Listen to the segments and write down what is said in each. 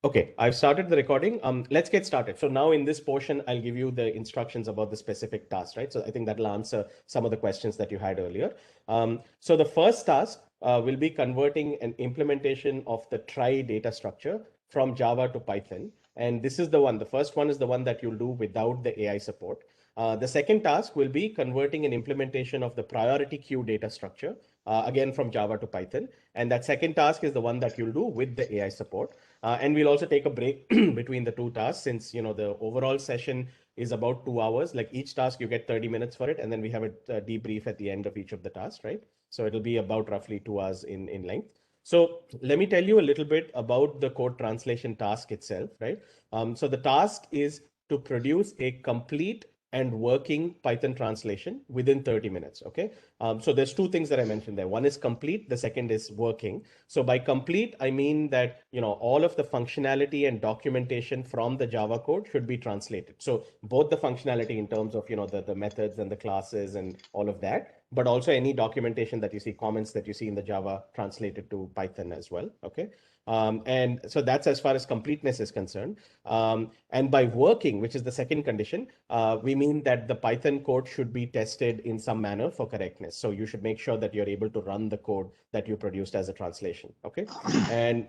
Okay, I've started the recording. Let's get started. So now in this portion, I'll give you the instructions about the specific task, right? So I think that'll answer some of the questions that you had earlier. So the first task will be converting an implementation of the try data structure from Java to Python. And this is the one, the first one is the one that you'll do without the AI support. The second task will be converting an implementation of the priority queue data structure, again from Java to Python. And that second task is the one that you'll do with the AI support. And we'll also take a break between the two tasks since the overall session is about 2 hours. Like each task, you get 30 minutes for it, and then we have a debrief at the end of each of the tasks, right? So it'll be about roughly 2 hours in length. So let me tell you a little bit about the code translation task itself, right? So the task is to produce a complete and working Python translation within 30 minutes. Okay. So there's two things that I mentioned there. One is complete. The second is working. So by complete, I mean that, all of the functionality and documentation from the Java code should be translated. So both the functionality in terms of, the methods and the classes and all of that, but also any documentation that you see, comments that you see in the Java translated to Python as well. Okay. And so that's as far as completeness is concerned. And by working, which is the second condition, we mean that the Python code should be tested in some manner for correctness. So you should make sure that you're able to run the code that you produced as a translation. Okay. And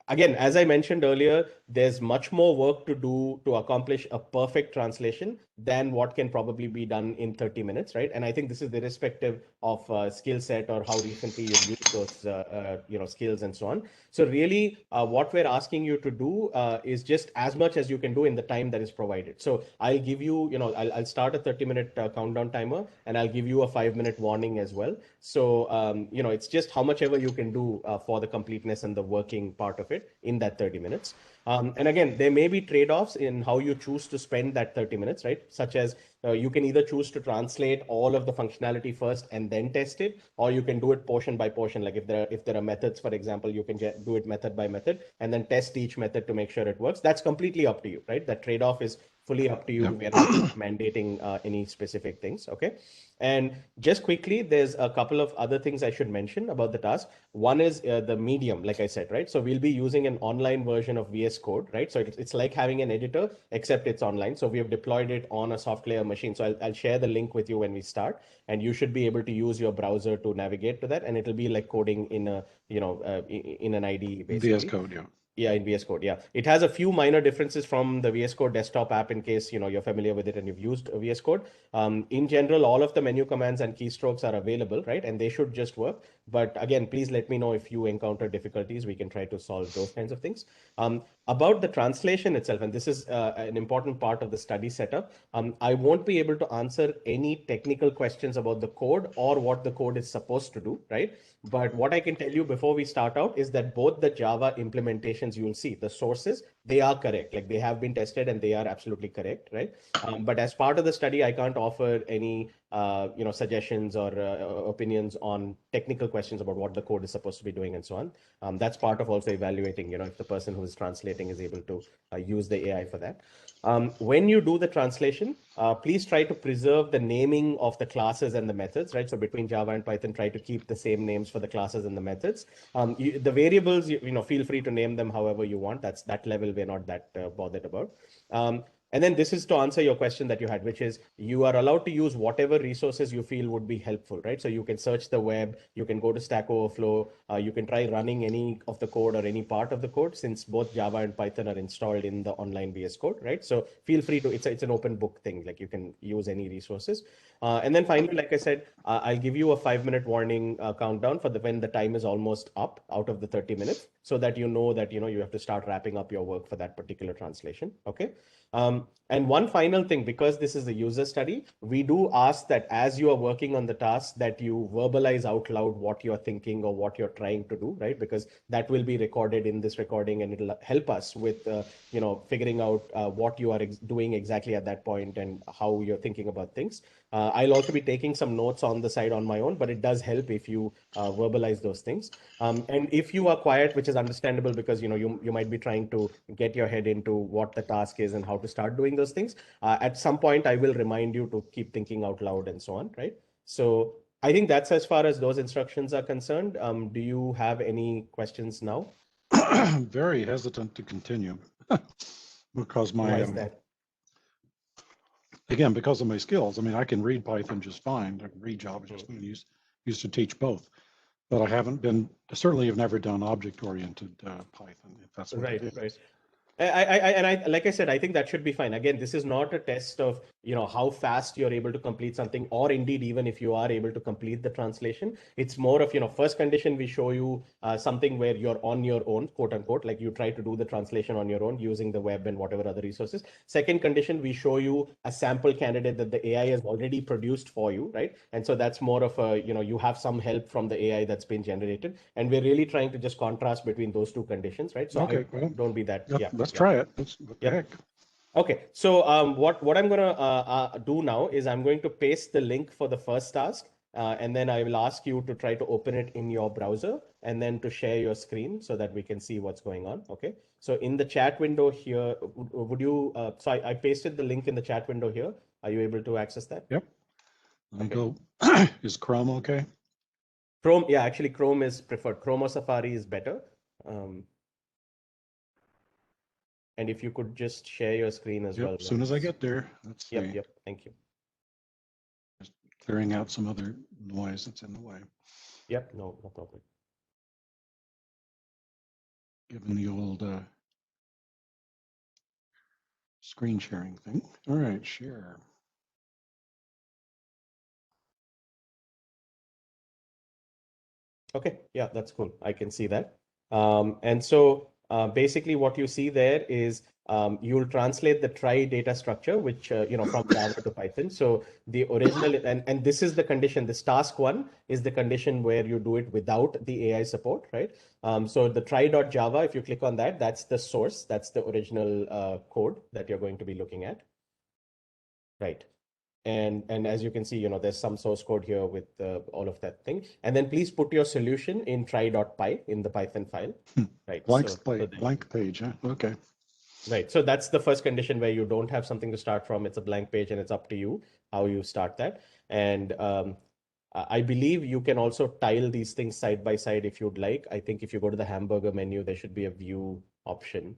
again, as I mentioned earlier, there's much more work to do to accomplish a perfect translation than what can probably be done in 30 minutes, right? And I think this is irrespective of skill set or how recently you've used those, skills and so on. So really, what we're asking you to do is just as much as you can do in the time that is provided. So I'll give you, I'll start a 30-minute countdown timer, and I'll give you a 5-minute warning as well. So, it's just how much ever you can do for the completeness and the working part of it in that 30 minutes. And again, there may be trade-offs in how you choose to spend that 30 minutes, right? Such as you can either choose to translate all of the functionality first and then test it, or you can do it portion by portion. Like if there are methods, for example, you can do it method by method and then test each method to make sure it works. That's completely up to you, right? That trade-off is fully up to you. Yep. We are not mandating any specific things. Okay. And just quickly, there's a couple of other things I should mention about the task. One is the medium, like I said, right? So we'll be using an online version of VS Code, right? So it's like having an editor, except it's online. So we have deployed it on a soft layer machine. So I'll share the link with you when we start, and you should be able to use your browser to navigate to that, and it'll be like coding in a, in an IDE VS basically. Code, yeah. Yeah, in VS Code. Yeah, it has a few minor differences from the VS Code desktop app in case you're familiar with it and you've used VS Code. In general, all of the menu commands and keystrokes are available, right? And they should just work. But again, please let me know if you encounter difficulties. We can try to solve those kinds of things. About the translation itself, and this is an important part of the study setup, I won't be able to answer any technical questions about the code or what the code is supposed to do, right? But what I can tell you before we start out is that both the Java implementations you'll see, the sources, they are correct. Like they have been tested and they are absolutely correct, right? But as part of the study, I can't offer any suggestions or opinions on technical questions about what the code is supposed to be doing and so on. That's part of also evaluating, if the person who is translating is able to use the AI for that. When you do the translation, please try to preserve the naming of the classes and the methods, right? So between Java and Python, try to keep the same names for the classes and the methods. The variables, feel free to name them however you want. That's that level we're not that bothered about. And then this is to answer your question that you had, which is you are allowed to use whatever resources you feel would be helpful, right? So you can search the web, you can go to Stack Overflow, you can try running any of the code or any part of the code since both Java and Python are installed in the online VS Code, right? So feel free to, it's an open book thing, like you can use any resources. And then finally, like I said, I'll give you a 5-minute warning countdown for when the time is almost up out of the 30 minutes so that you know that, you have to start wrapping up your work for that particular translation. Okay. And one final thing, because this is a user study, we do ask that as you are working on the task that you verbalize out loud what you're thinking or what you're trying to do, right? Because that will be recorded in this recording and it'll help us with, figuring out what you are doing exactly at that point and how you're thinking about things. I'll also be taking some notes on the side on my own, but it does help if you verbalize those things. And if you are quiet, which is understandable because you might be trying to get your head into what the task is and how to start doing those things. At some point, I will remind you to keep thinking out loud and so on, right? So I think that's as far as those instructions are concerned. Do you have any questions now? very hesitant to continue because Why my, is that? again, because of my skills. I mean, I can read Python just fine. I can read Java just Hmm. fine. Used to teach both, but I haven't been, certainly have never done object-oriented Python, if that's what it Right, right. is. Like I said, I think that should be fine. Again, this is not a test of, how fast you're able to complete something, or indeed, even if you are able to complete the translation. It's more of, first condition, we show you something where you're on your own, quote unquote, like you try to do the translation on your own using the web and whatever other resources. Second condition, we show you a sample candidate that the AI has already produced for you, right? And so that's more of a, you have some help from the AI that's been generated. And we're really trying to just contrast between those two conditions, right? So Okay, well, don't be that. Yeah. let's Yeah. try it. What the Yep. heck? Okay. So what I'm gonna do now is I'm going to paste the link for the first task, and then I will ask you to try to open it in your browser and then to share your screen so that we can see what's going on. Okay. So in the chat window here, would you? So I pasted the link in the chat window here. Are you able to access that? Yep. Let me Okay. go. Is Chrome okay? Chrome. Yeah, actually, Chrome is preferred. Chrome or Safari is better. Um, and if you could just share your screen as Yep. well. As soon as I get there, let's Yep. see. Yep. Thank you. Just clearing out some other noise that's in the way. Yep. No problem. Given the old screen sharing thing. All right, share. Okay, yeah, that's cool. I can see that. And so basically what you see there is you'll translate the try data structure, which, from Java to Python. So the original, and this is the condition, this task one is the condition where you do it without the AI support, right? So the try.java, if you click on that, that's the source, that's the original code that you're going to be looking at, right? And as you can see, there's some source code here with all of that thing. And then please put your solution in try.py in the Python file, right? Blank page, huh? Okay. Right. So that's the first condition where you don't have something to start from. It's a blank page and it's up to you how you start that. And I believe you can also tile these things side by side if you'd like. I think if you go to the hamburger menu, there should be a view option.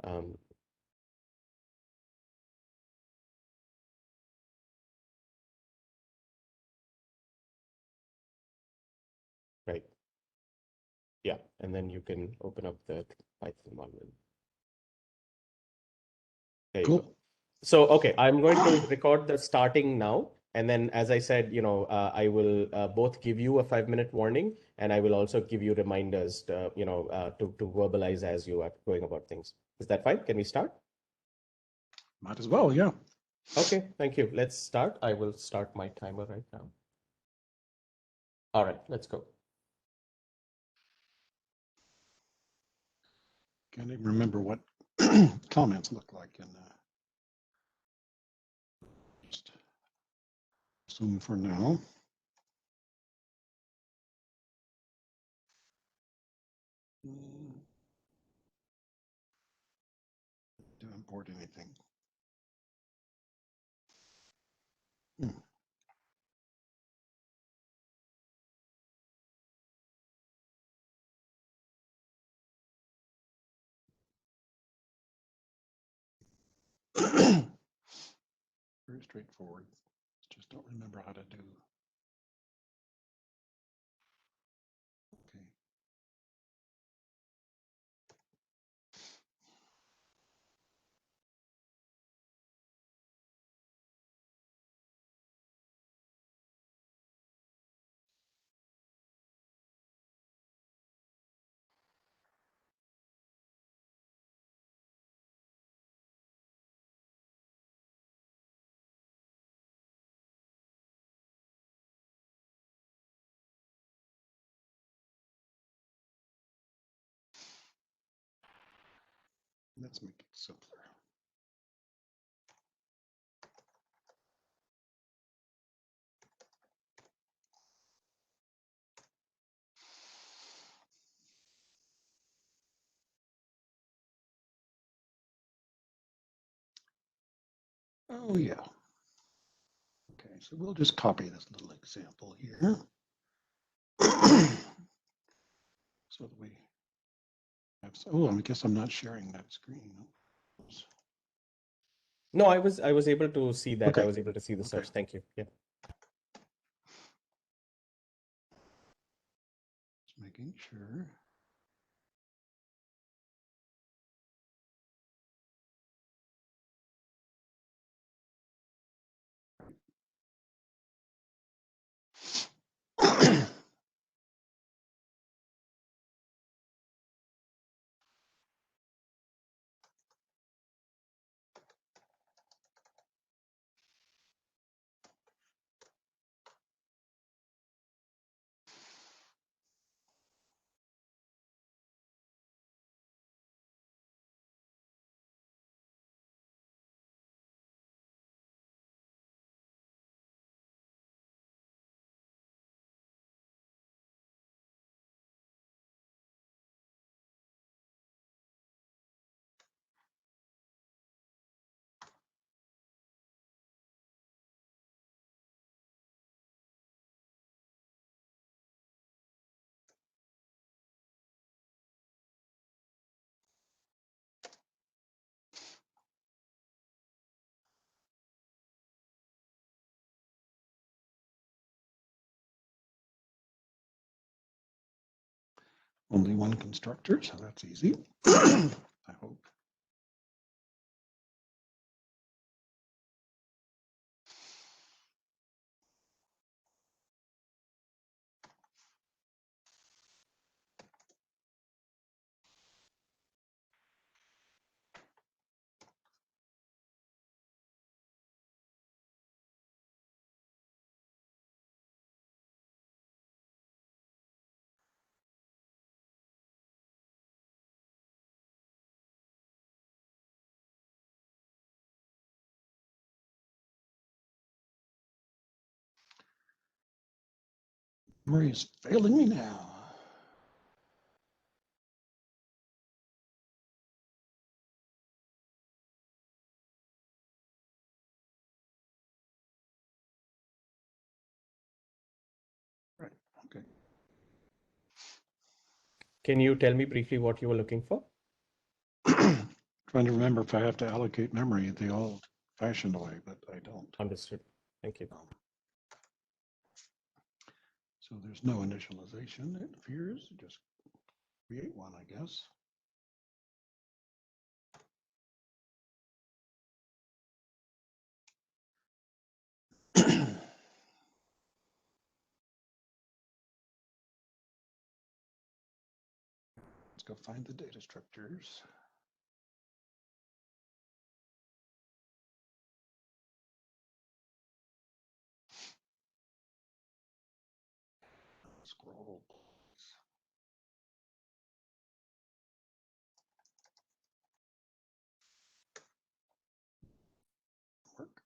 Um, right. Yeah. And then you can open up the Python one. There you Cool. go. So, okay, I'm going to record the starting now. And then, as I said, I will both give you a 5-minute warning, and I will also give you reminders, to verbalize as you are going about things. Is that fine? Can we start? Might as well, yeah. Okay, thank you. Let's start. I will start my timer right now. All right, let's go. Can't even remember what comments look like in just Zoom for now. To import anything. Very straightforward. Just don't remember how to do. Okay. Let's make it simpler. Oh, yeah. Okay, so we'll just copy this little example here. So that we Oh, I guess I'm not sharing that screen. No, I was able to see that. Okay. I was able to see the Okay. search. Thank you. Yeah. Just making sure. Only one constructor, so that's easy. I hope. Memory is failing me now. Right. Okay. Can you tell me briefly what you were looking for? Trying to remember if I have to allocate memory the old-fashioned way, but I don't. Understood. Thank you. So there's no initialization, it appears. Just create one, I guess. Let's go find the data structures. Scroll. Work.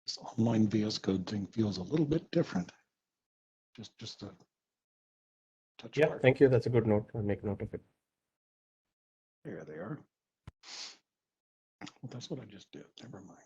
This online VS Code thing feels a little bit different. Just a touch Yeah, part. thank you. That's a good note. I'll make note of it. There they are. Well, that's what I just did. Never mind.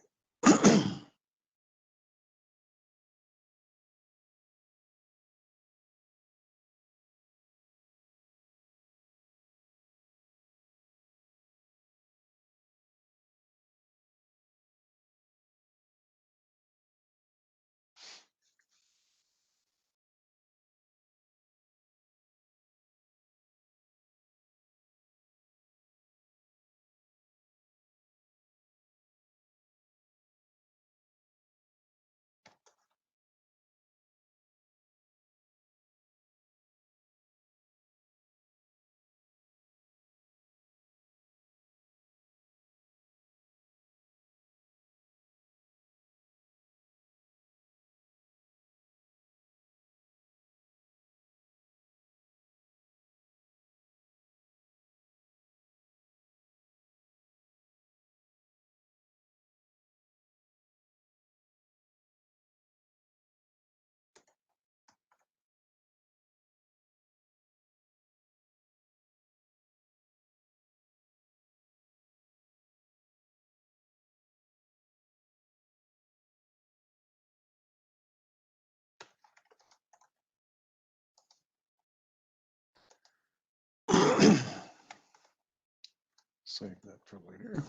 save that for later.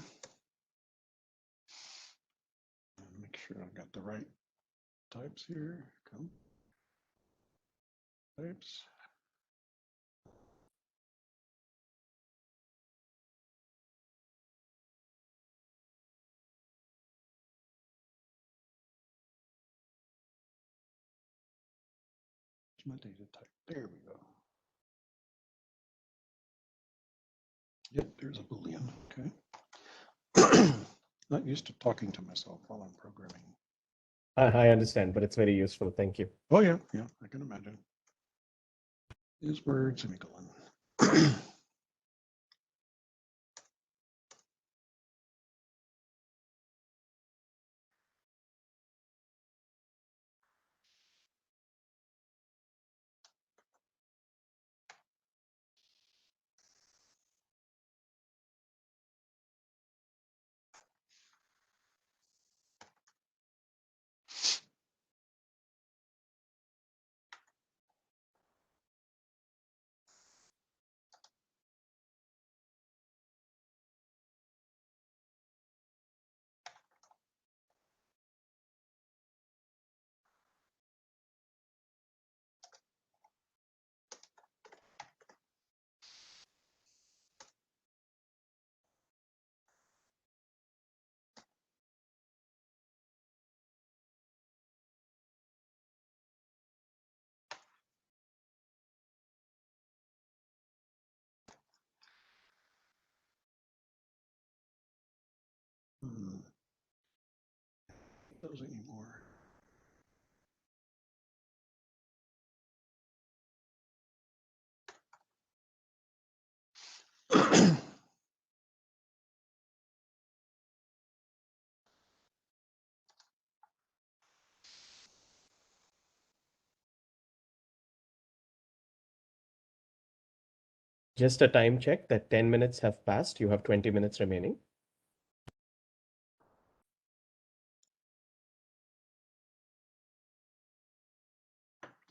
And make sure I've got the right types here. Come. Types. My data type. There we go. Yep, there's a Boolean. Okay. Not used to talking to myself while I'm programming. I understand, but it's very useful. Thank you. Oh, yeah, I can imagine. Is word semicolon. Those anymore. Just a time check that 10 minutes have passed. You have 20 minutes remaining.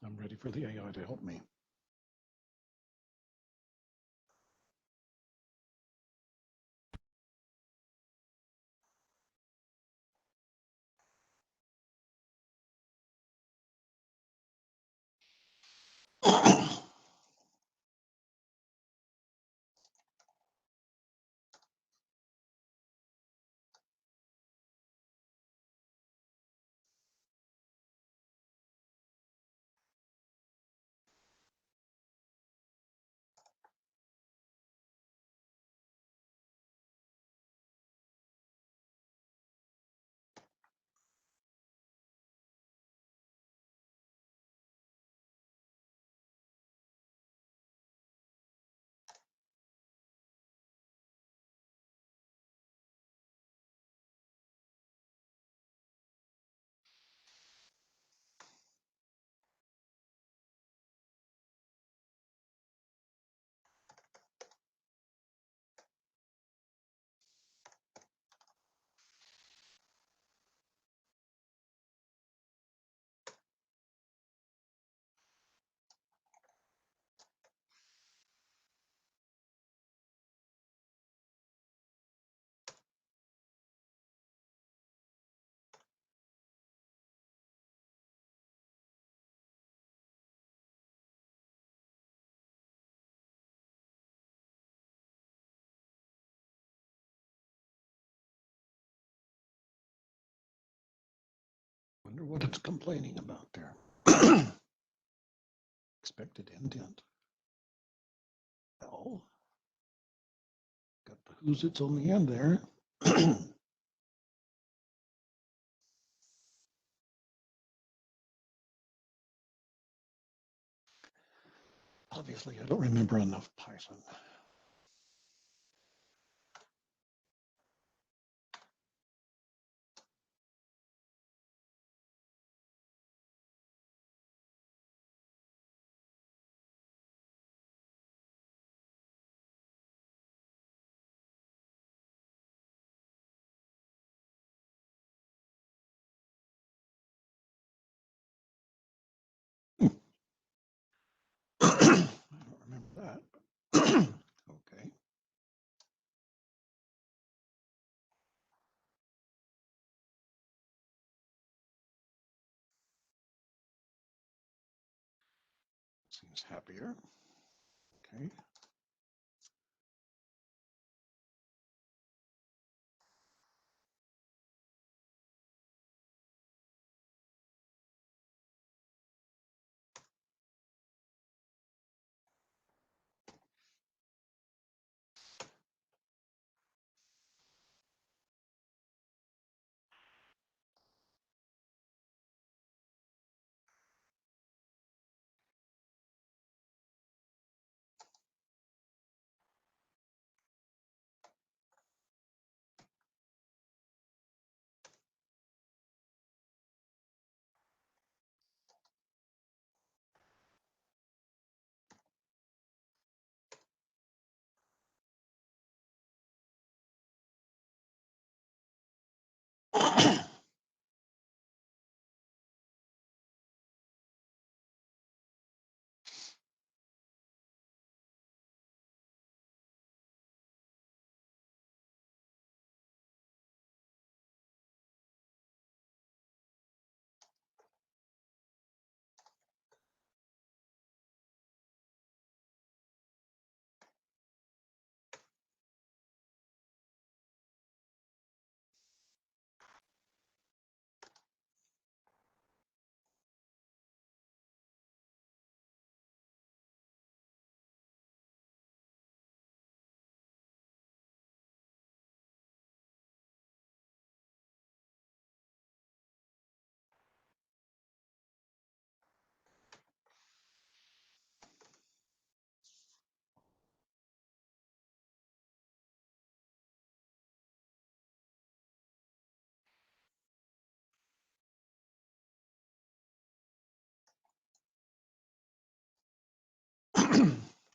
I'm ready for the AI to help me. Wonder what it's complaining about there. Expected indent. Well, got the who's it's on the end there. Obviously, I don't remember enough Python. I don't remember that. Okay. Seems happier. Okay.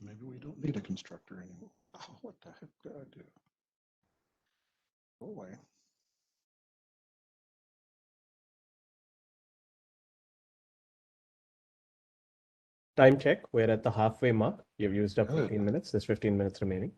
Maybe we don't need a constructor anymore. Oh, what the heck did I do? Go away. Time check. We're at the halfway mark. You've used up Good. 15 minutes. There's 15 minutes remaining.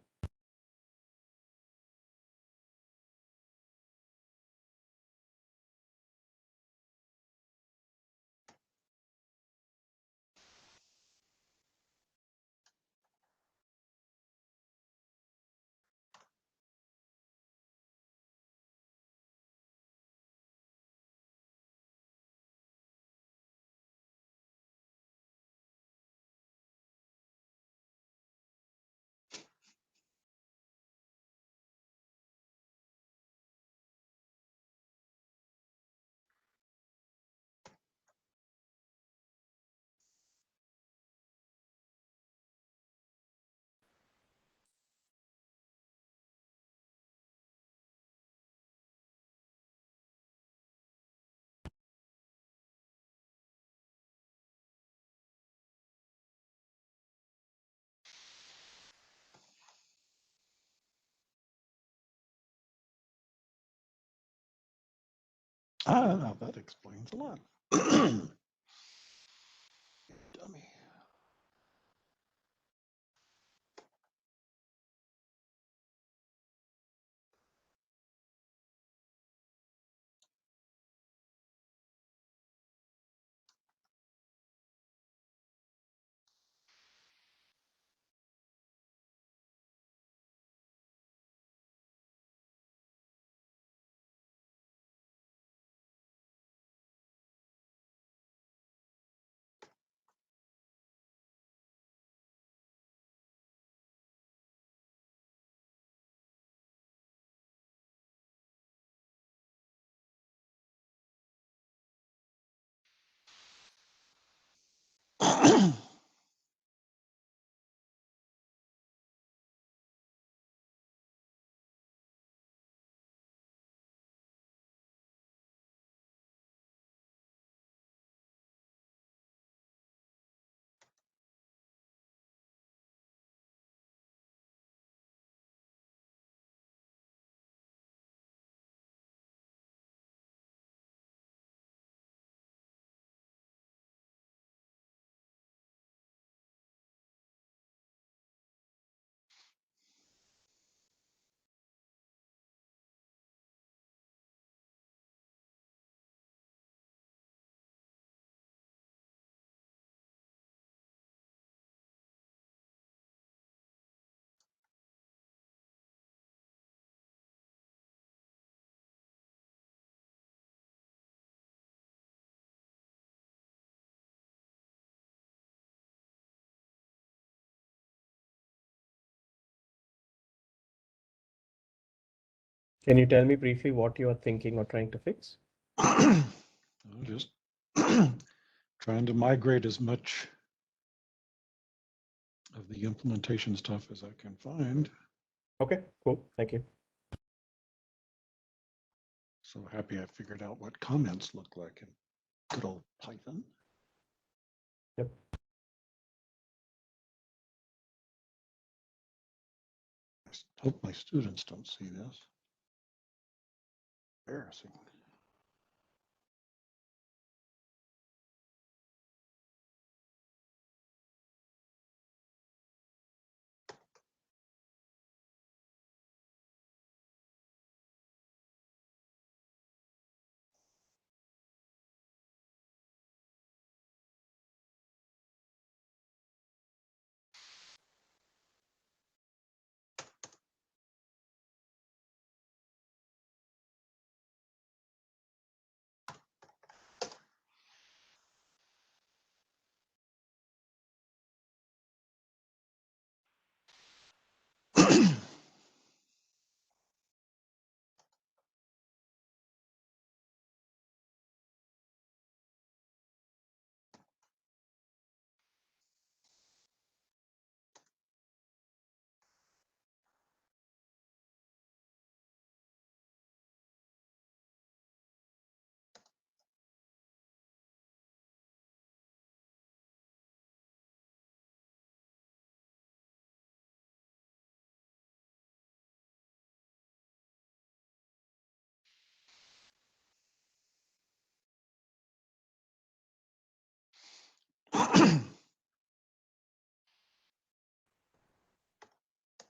Ah, that explains a lot. Dummy. Can you tell me briefly what you are thinking or trying to fix? I'm just trying to migrate as much of the implementation stuff as I can find. Okay, cool. Thank you. So happy I figured out what comments look like in good old Python. Yep. I hope my students don't see this. Embarrassing.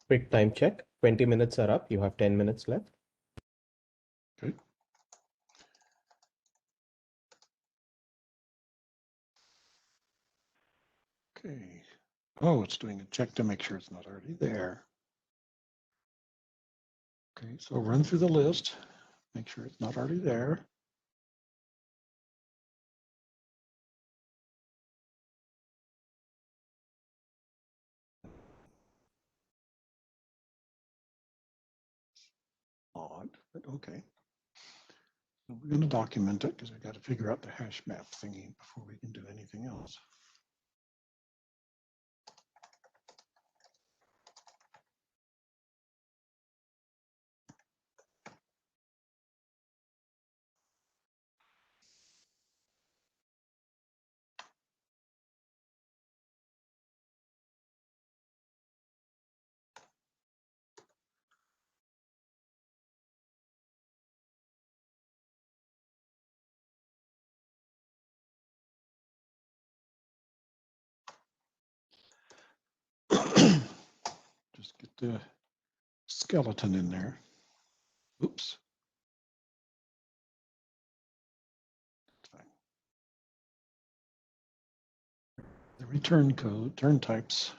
Quick time check. 20 minutes are up. You have 10 minutes left. Okay. Okay. Oh, it's doing a check to make sure it's not already there. Okay, so run through the list, make sure it's not already there. Odd, but okay. So we're going to document it because we got to figure out the hash map thingy before we can do anything else. Just get the skeleton in there. Oops. Fine. The return code, turn types.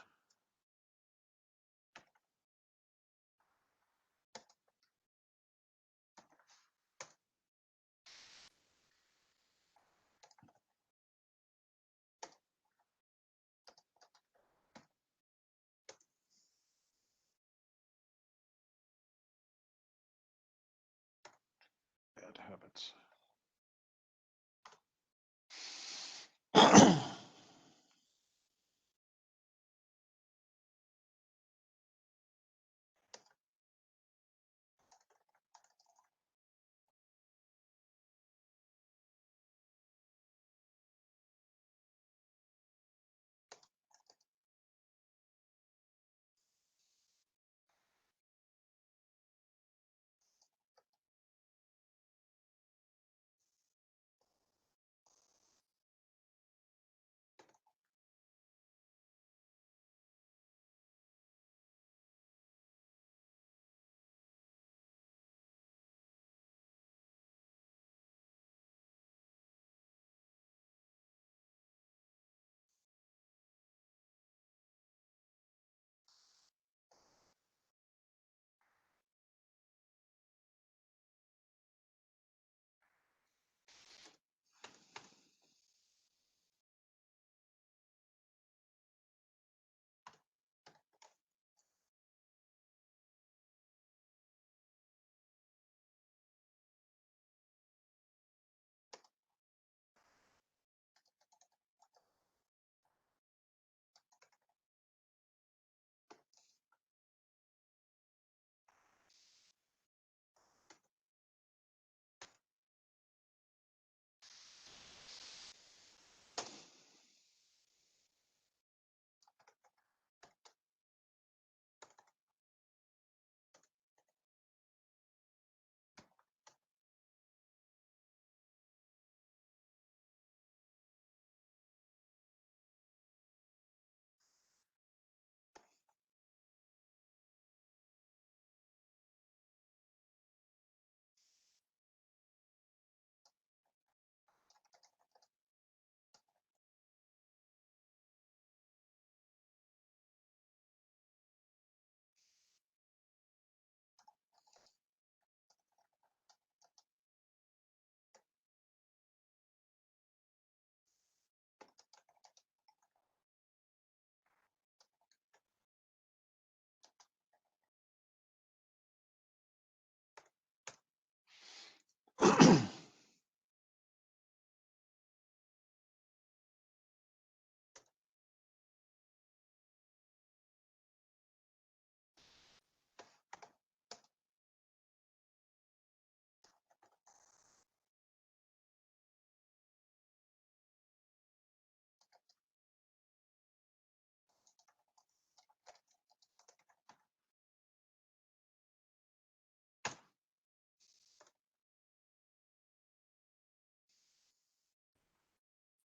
Bad habits.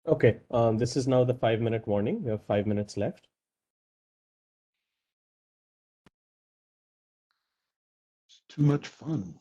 Okay, this is now the 5-minute warning. We have 5 minutes left. It's too much fun.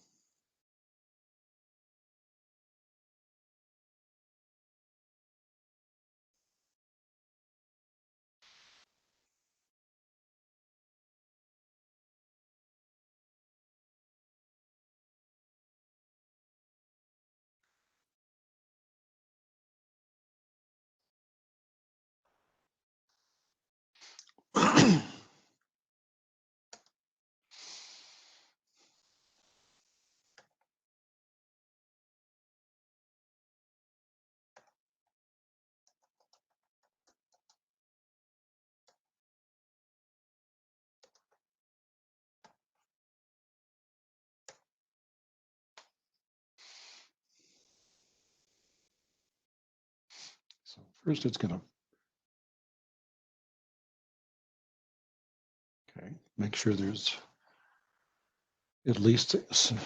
So first it's going to, okay, make sure there's at least some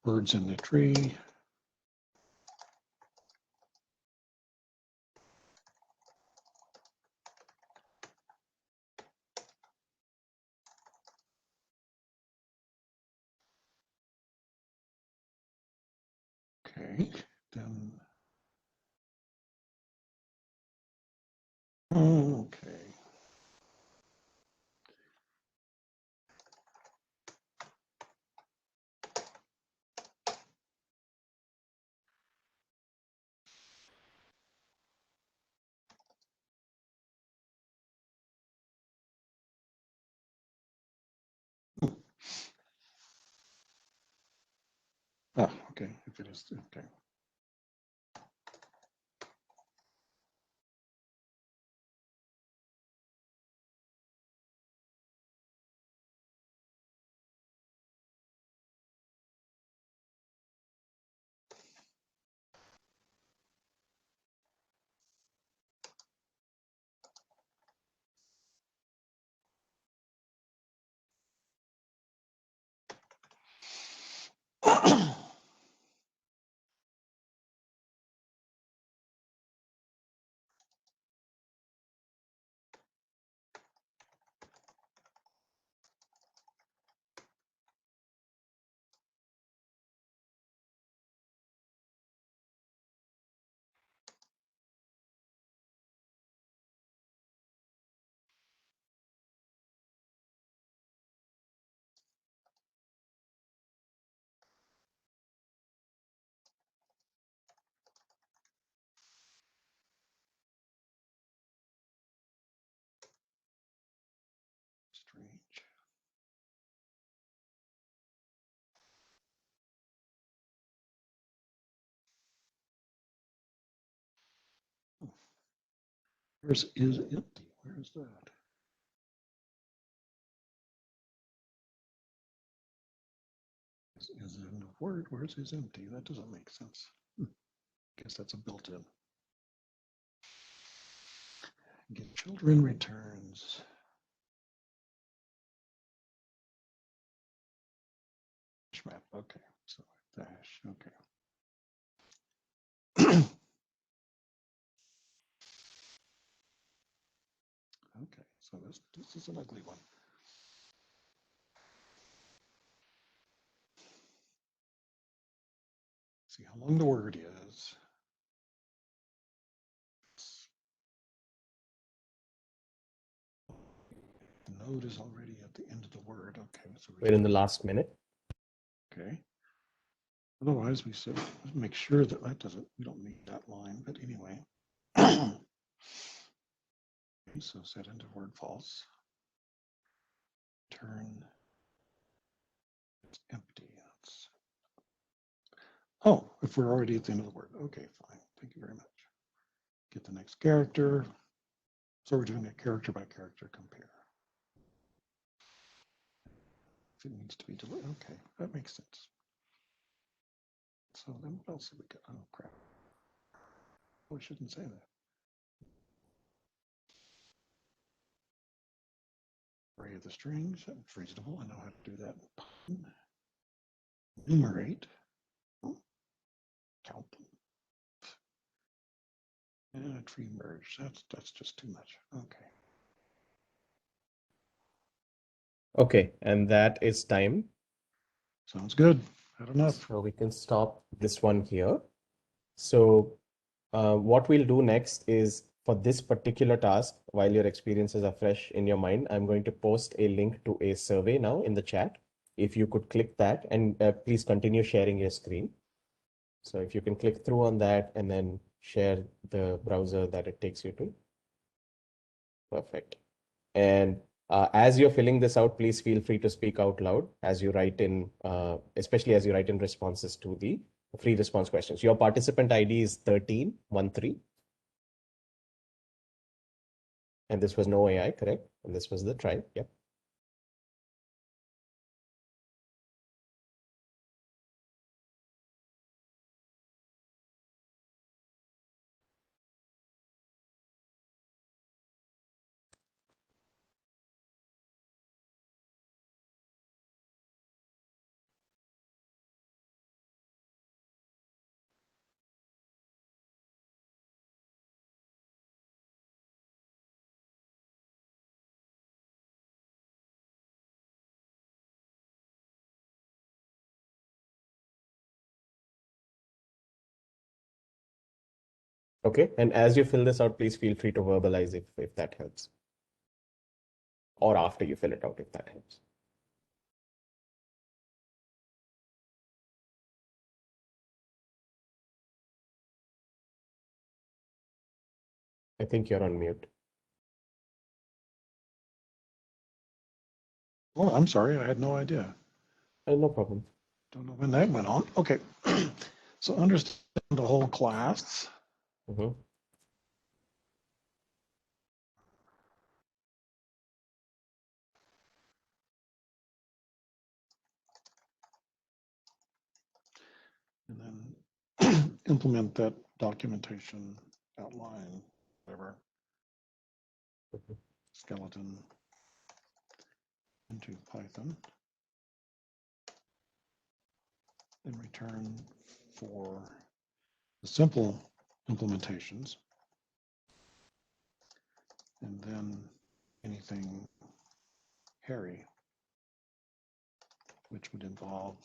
birds in the tree. Okay, then, okay. Ah, okay, if it is, okay. Strange. Where's is empty? Where is that? Is it in the word? Where's is empty? That doesn't make sense. Guess that's a built-in. Get children returns. Map. Okay, so dash. Okay. Okay, so this is an ugly one. See how long the word is. The node is already at the end of the word. Okay, so We're in the last minute. okay. Otherwise, we said make sure that that doesn't. We don't need that line, but anyway. Okay, so set into word false. Turn it's empty. That's, oh, if we're already at the end of the word. Okay, fine. Thank you very much. Get the next character. So we're doing a character by character compare. If it needs to be delivered. Okay, that makes sense. So then what else have we got? Oh, crap. Oh, I shouldn't say that. Array of the strings. That's reasonable. I know how to do that. Enumerate. Count them. And a tree merge. That's just too much. Okay. Okay, and that is time. Sounds good. Had enough. So we can stop this one here. So what we'll do next is for this particular task, while your experiences are fresh in your mind, I'm going to post a link to a survey now in the chat. If you could click that and please continue sharing your screen. So if you can click through on that and then share the browser that it takes you to. Perfect. And as you're filling this out, please feel free to speak out loud as you write in, especially as you write in responses to the free response questions. Your participant ID is 1313. And this was no AI, correct? And this was the tribe. Yep. Okay. And as you fill this out, please feel free to verbalize if that helps. Or after you fill it out, if that helps. I think you're on mute. Oh, I'm sorry. I had no idea. No problem. Don't know when that went on. Okay. So understand the whole class. Mhm. And then implement that documentation, outline, whatever, Mhm. skeleton into Python. Then return for the simple implementations. And then anything hairy, which would involve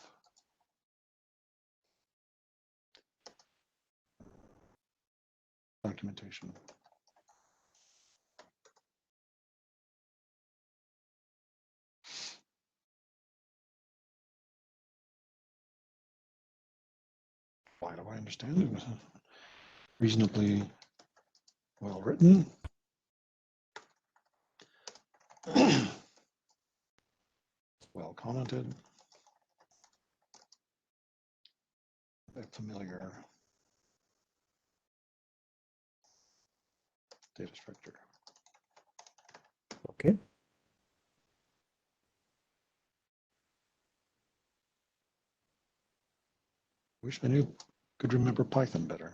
documentation. Why do I understand it? Reasonably well written. Well commented. A familiar data structure. Okay. Wish I could remember Python better.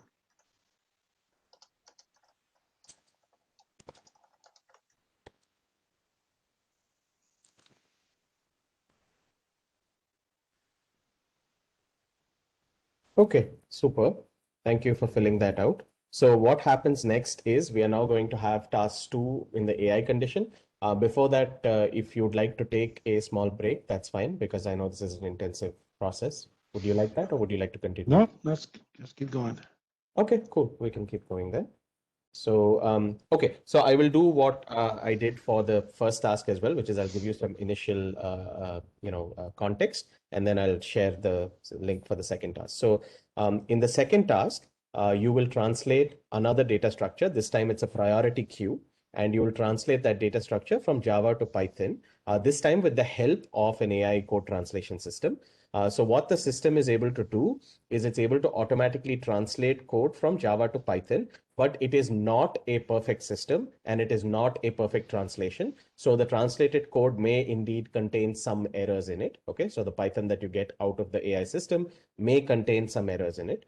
Okay, super. Thank you for filling that out. So what happens next is we are now going to have task 2 in the AI condition. Before that, if you'd like to take a small break, that's fine because I know this is an intensive process. Would you like that or would you like to continue? No, let's keep going. Okay, cool. We can keep going then. So, okay, so I will do what I did for the first task as well, which is I'll give you some initial, context, and then I'll share the link for the second task. So, in the second task, you will translate another data structure. This time it's a priority queue, and you will translate that data structure from Java to Python, this time with the help of an AI code translation system. So what the system is able to do is it's able to automatically translate code from Java to Python, but it is not a perfect system and it is not a perfect translation. So the translated code may indeed contain some errors in it. Okay, so the Python that you get out of the AI system may contain some errors in it.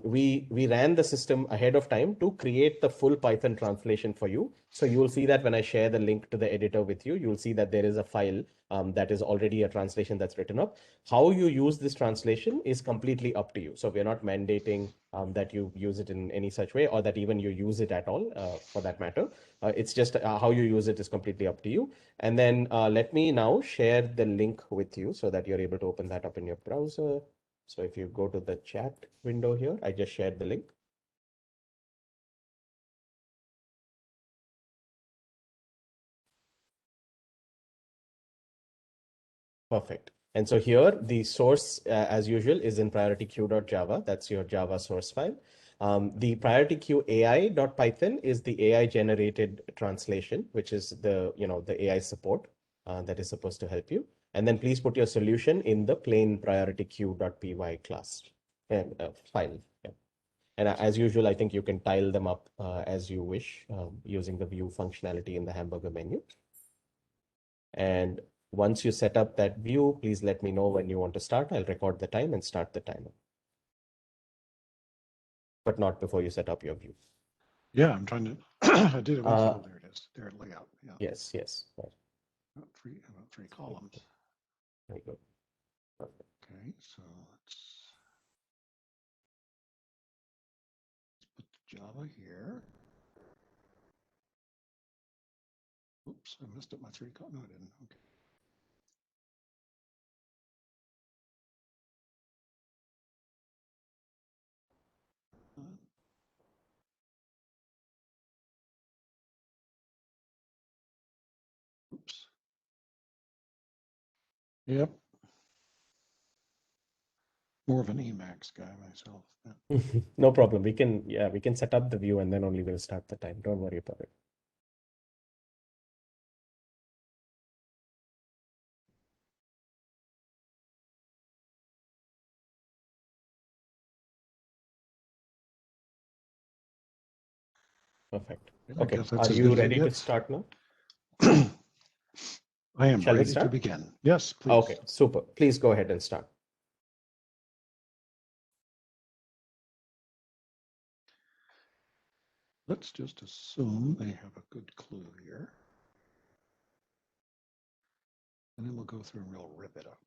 We ran the system ahead of time to create the full Python translation for you. So you will see that when I share the link to the editor with you, you'll see that there is a file that is already a translation that's written up. How you use this translation is completely up to you. So we're not mandating that you use it in any such way, or that even you use it at all, for that matter. It's just how you use it is completely up to you. And then let me now share the link with you so that you're able to open that up in your browser. So if you go to the chat window here, I just shared the link. Perfect. And so here the source, as usual, is in priority queue.java. That's your Java source file. The priority queue AI.python is the AI generated translation, which is the AI support that is supposed to help you. And then please put your solution in the plain priority queue.py class file. Yeah. And as usual, I think you can tile them up as you wish using the view functionality in the hamburger menu. And once you set up that view, please let me know when you want to start. I'll record the time and start the timer, but not before you set up your view. Yeah, I'm trying to, I did it once. Oh, there it is. There, layout. Yeah. Yes, yes. Right. About three columns. Very good. Perfect. Okay, so let's put the Java here. Oops, I messed up my three columns. No, I didn't. Okay. Oops. Yep. More of an Emacs guy myself. Yeah. No problem. We can set up the view and then only we'll start the time. Don't worry about it. Perfect. I Okay. guess that's Are as good you as it ready to gets. start now? I am Shall we ready to start? begin. Yes, please. Okay, super. Please go ahead and start. Let's just assume they have a good clue here. And then we'll go through and we'll rip it up.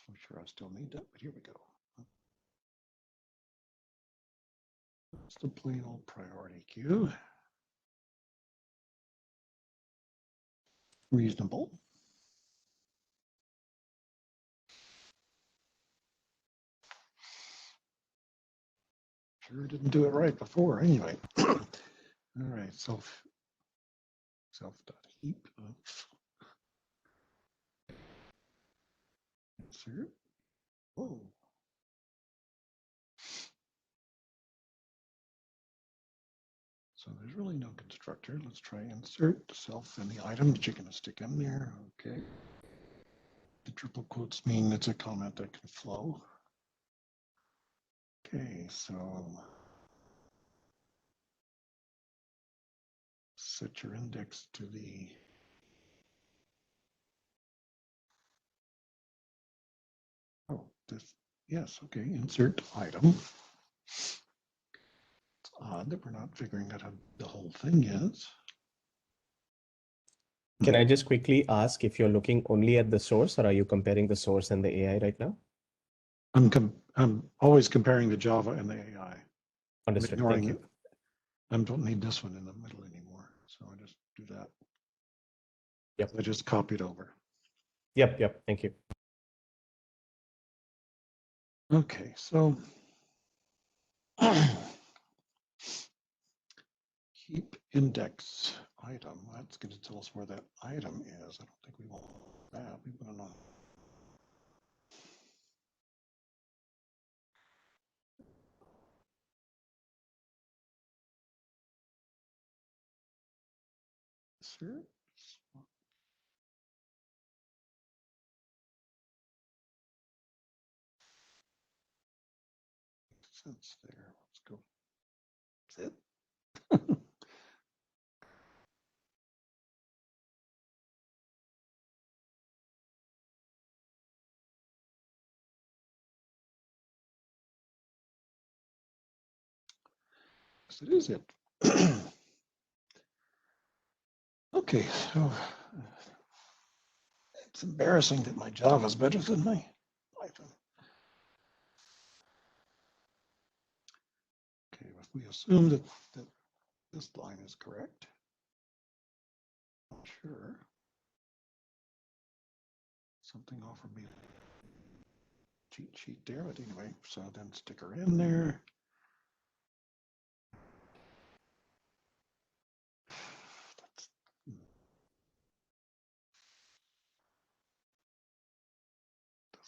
I'm sure I still need that, but here we go. That's the plain old priority queue. Reasonable. Sure didn't do it right before anyway. All right, self.heap of insert. Whoa. So there's really no constructor. Let's try insert self and the item that you're going to stick in there. Okay. The triple quotes mean it's a comment that can flow. Okay, so set your index to the yes, okay, insert item. It's odd that we're not figuring out how the whole thing is. Can I just quickly ask if you're looking only at the source, or are you comparing the source and the AI right now? I'm always comparing the Java and the AI. Understood. I'm ignoring Thank you. it. I don't need this one in the middle anymore, so I just do that. Yep. I just copied over. Yep. Thank you. Okay, so keep index item. That's going to tell us where that item is. I don't think we want that. We want to know. Sure. Sense there. Let's go. That's it. guess it is it. Okay, so it's embarrassing that my Java is better than my Python. Okay, if we assume that this line is correct, sure, something offered me a cheat sheet there, but anyway, so then stick her in there.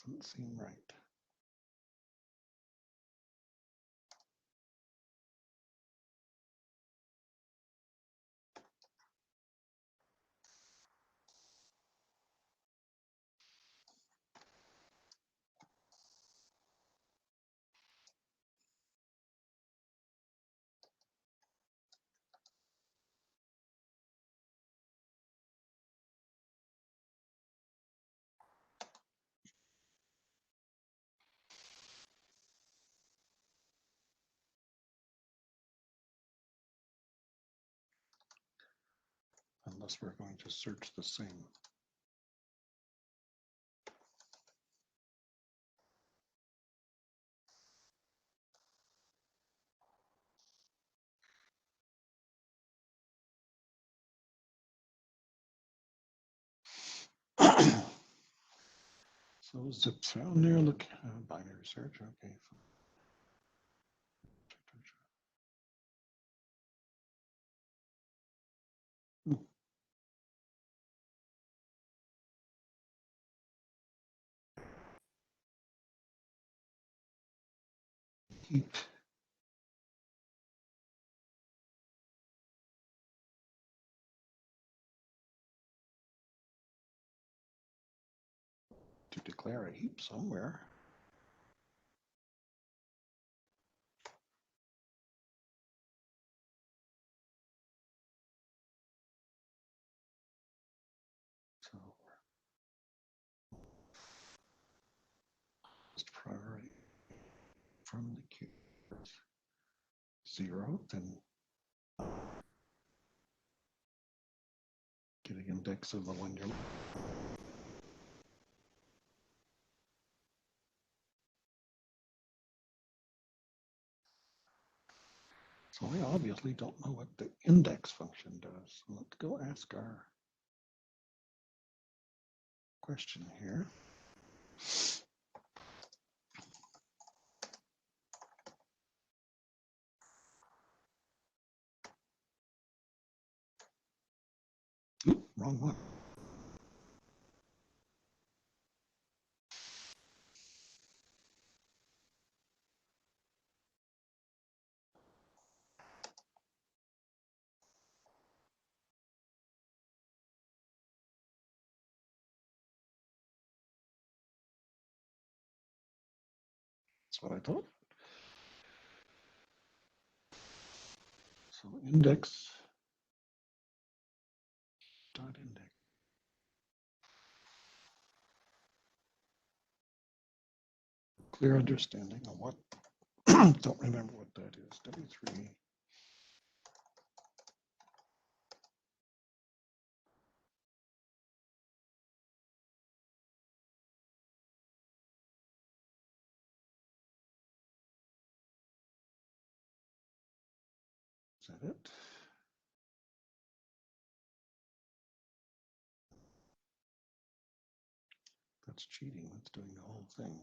Doesn't seem right. Unless we're going to search the same. So zip found there, look, binary search, okay. Heap. To declare a heap somewhere. So first priority from the queue. 0, then get an index of the one you're. So we obviously don't know what the index function does. So let's go ask our question here. Oop, wrong one. That's what I thought. So index dot index. Clear understanding of what. Don't remember what that is. W3. Is that it? That's cheating. That's doing the whole thing.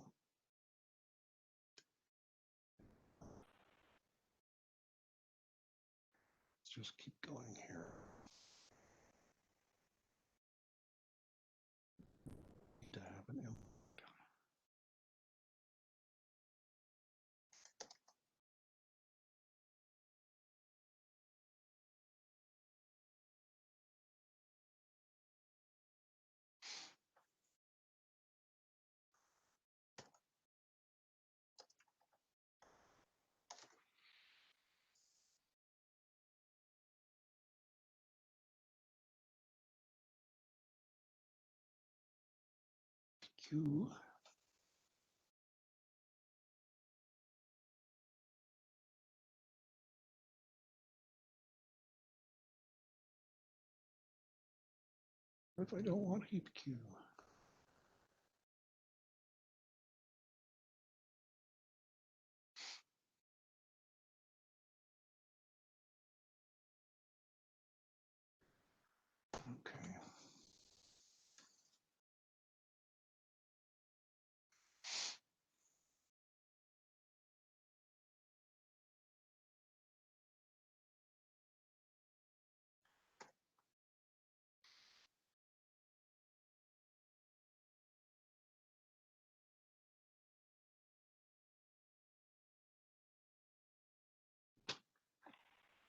Let's just keep going here. Need to have an M. Q. What if I don't want heap Q?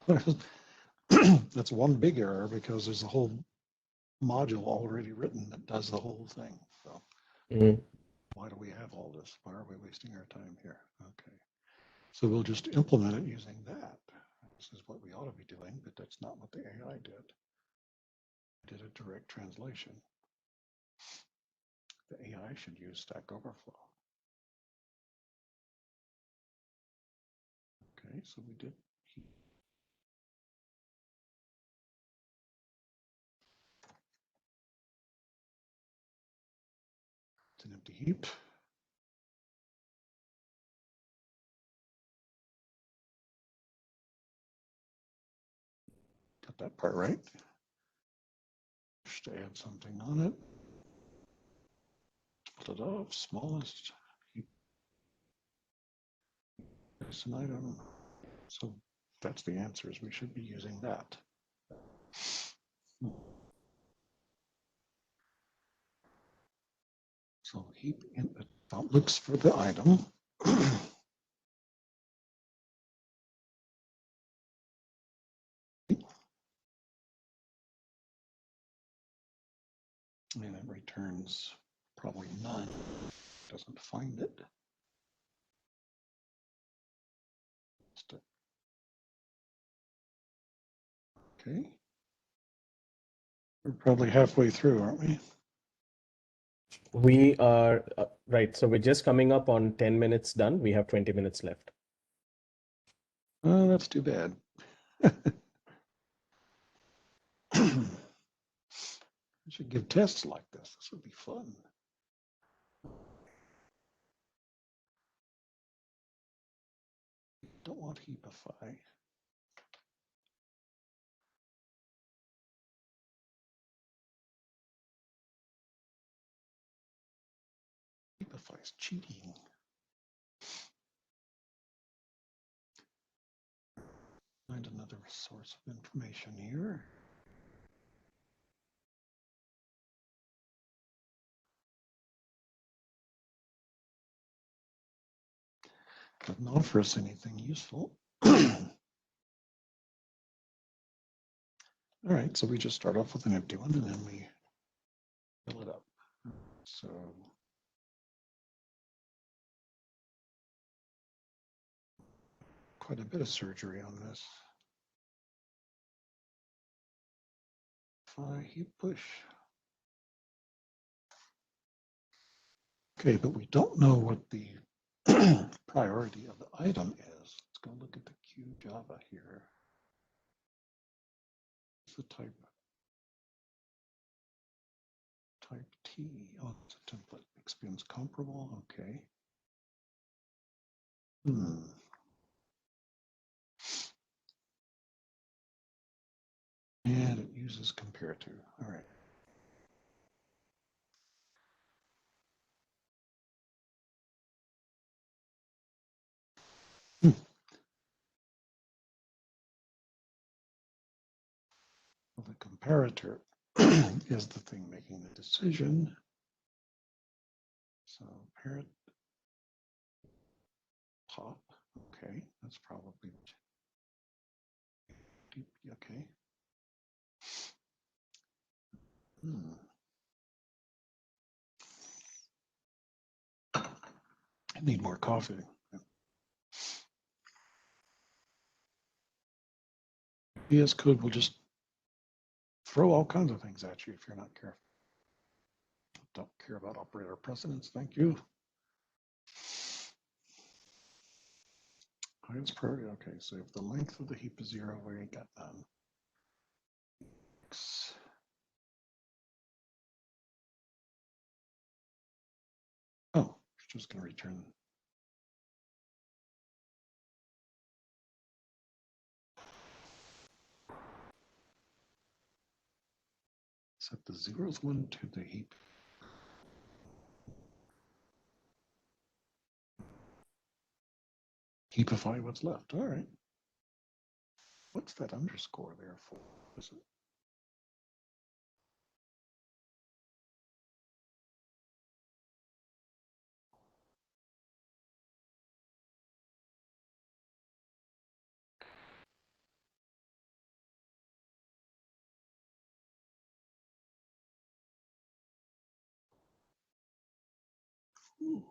Okay. That's one big error because there's a whole module already written that does the whole thing. So why do we have all this? Why are we wasting our time here? Okay. So we'll just implement it using that. This is what we ought to be doing, but that's not what the AI did. It did a direct translation. The AI should use Stack Overflow. Okay, so we did. It's an empty heap. Got that part right. Just to add something on it. Split it off, smallest heap. It's an item. So that's the answers. We should be using that. So heap in looks for the item. And it returns probably none. Doesn't find it. Okay. We're probably halfway through, aren't we? We are, right. So we're just coming up on 10 minutes done. We have 20 minutes left. That's too bad. I should give tests like this. This would be fun. Don't want heapify. Heapify is cheating. Find another source of information here. Doesn't offer us anything useful. All right, so we just start off with an empty one and then we fill it up. So quite a bit of surgery on this. Heap push. Okay, but we don't know what the priority of the item is. Let's go look at the Q Java here. What's the type T? Oh, it's a template. Expends comparable. Okay. And it uses compare to. All right. Well, the comparator is the thing making the decision. So parent pop. Okay, that's probably deep. Okay. I need more coffee. VS Code will just throw all kinds of things at you if you're not careful. Don't care about operator precedence. Thank you. Highest priority. Okay, so if the length of the heap is 0, we ain't got none. just going to return. Set the zeros one to the heap. Heapify what's left. All right. What's that underscore there for? Is it? Ooh,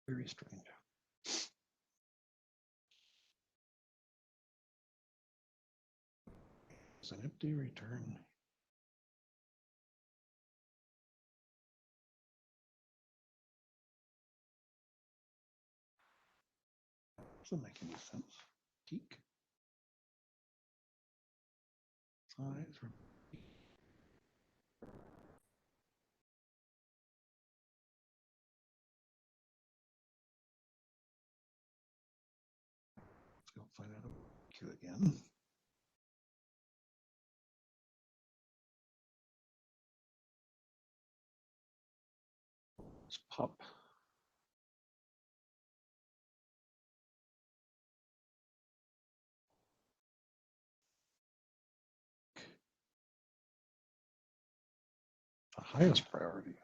very strange. It's an empty return. Doesn't make any sense. Geek. Size. Let's go find out Q again. Let's pop. The highest priority.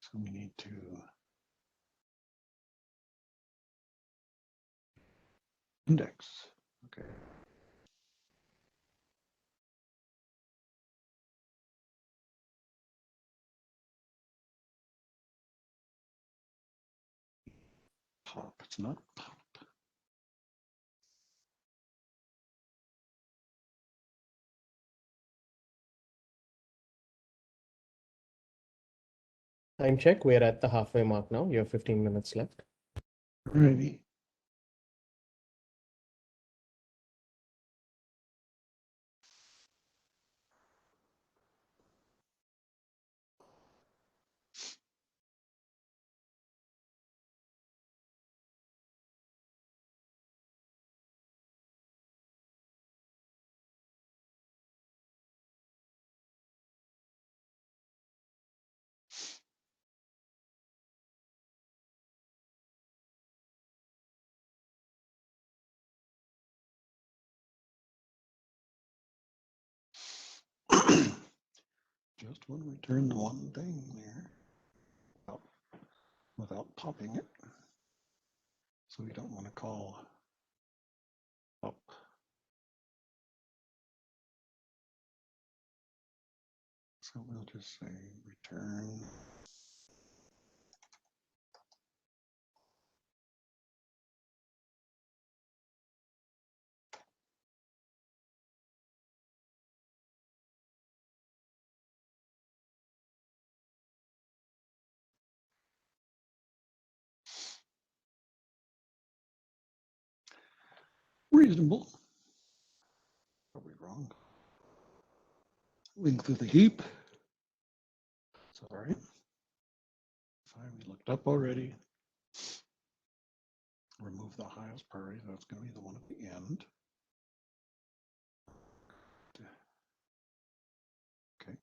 So we need to index. Okay. Pop. It's not pop. Time check. We're at the halfway mark now. You have 15 minutes left. Alrighty. Just want to return the one thing there without popping it. So we don't want to call up. So we'll just say return. Reasonable. Probably wrong. Link through the heap. It's all right. Fine, we looked up already. Remove the highest priority. That's going to be the one at the end. Okay.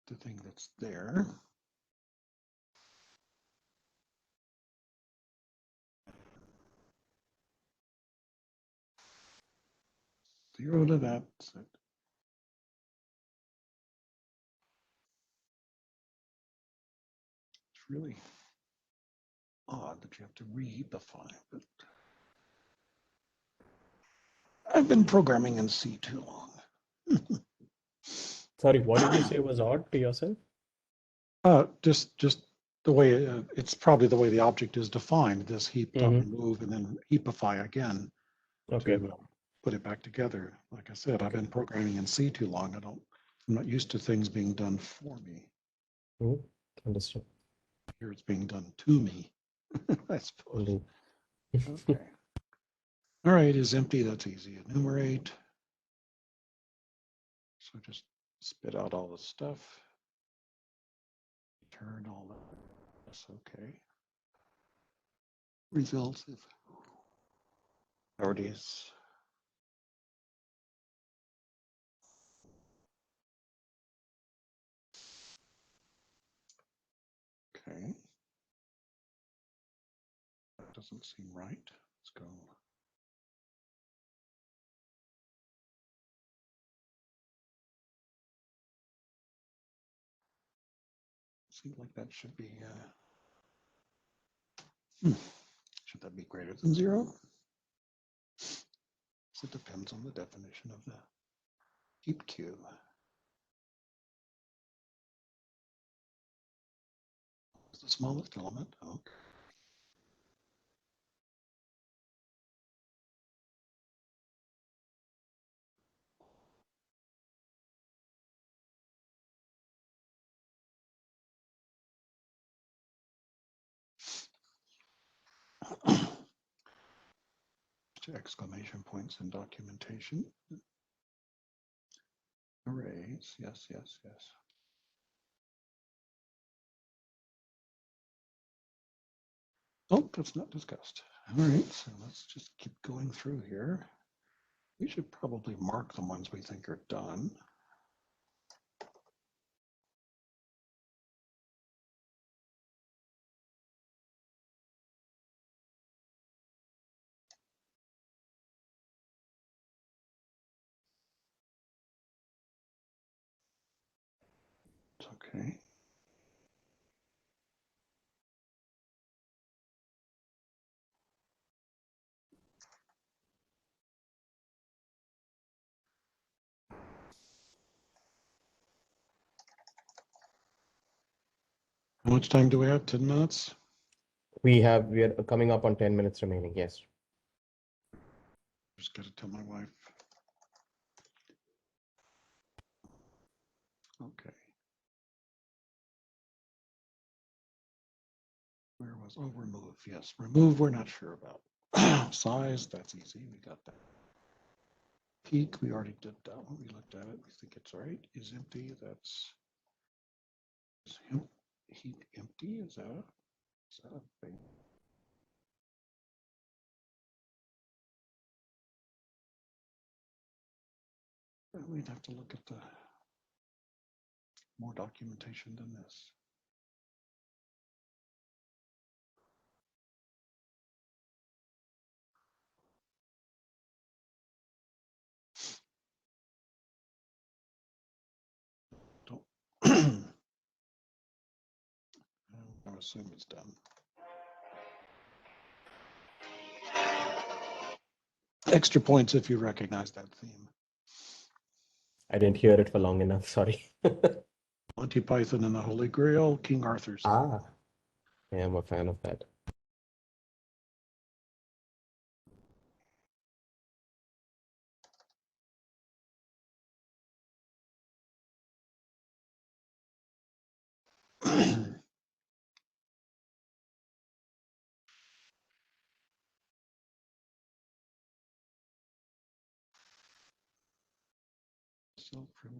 The thing that's there. Zero to that. That's it. It's really odd that you have to reheapify, but I've been programming in C too long. Sorry, what did you say was odd to yourself? Just the way it's probably the way the object is defined. This heap dot remove and then heapify again Okay. to put it back together. Like I said, I've been programming in C too long. I'm not used to things being done for me. Understood. Here it's being done to me, I suppose. Okay. All right, is empty. That's easy. Enumerate. So just spit out all the stuff. Turn all that. That's okay. Results if priorities. Okay. That doesn't seem right. Let's go. Seems like that should be, should that be greater than 0? So it depends on the definition of the heap cube. It's the smallest element. Okay. Exclamation points in documentation. Arrays, yes, yes, yes. Oh, that's not discussed. All right, so let's just keep going through here. We should probably mark the ones we think are done. It's okay. How much time do we have? 10 minutes? We are coming up on 10 minutes remaining. Yes. Just got to tell my wife. Okay. Where was, oh, remove, yes. Remove, we're not sure about. Size, that's easy, we got that. Peak, we already did that one, we looked at it, we think it's right. Is empty, that's, is heap empty, is that a thing? We'd have to look at the more documentation than this. Don't. I assume it's done. Extra points if you recognize that theme. I didn't hear it for long enough. Sorry. Monty Python and the Holy Grail, King Arthur's. Ah, I am a fan of that. So from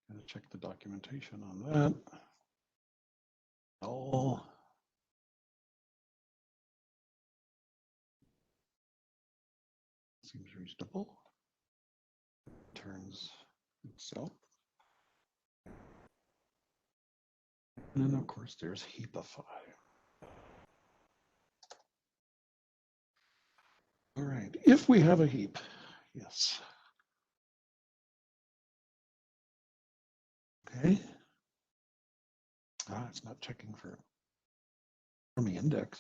gonna check the documentation on that. All seems reasonable. Turns itself. And then of course there's heapify. All right, if we have a heap, yes. Okay. Ah, it's not checking for from the index.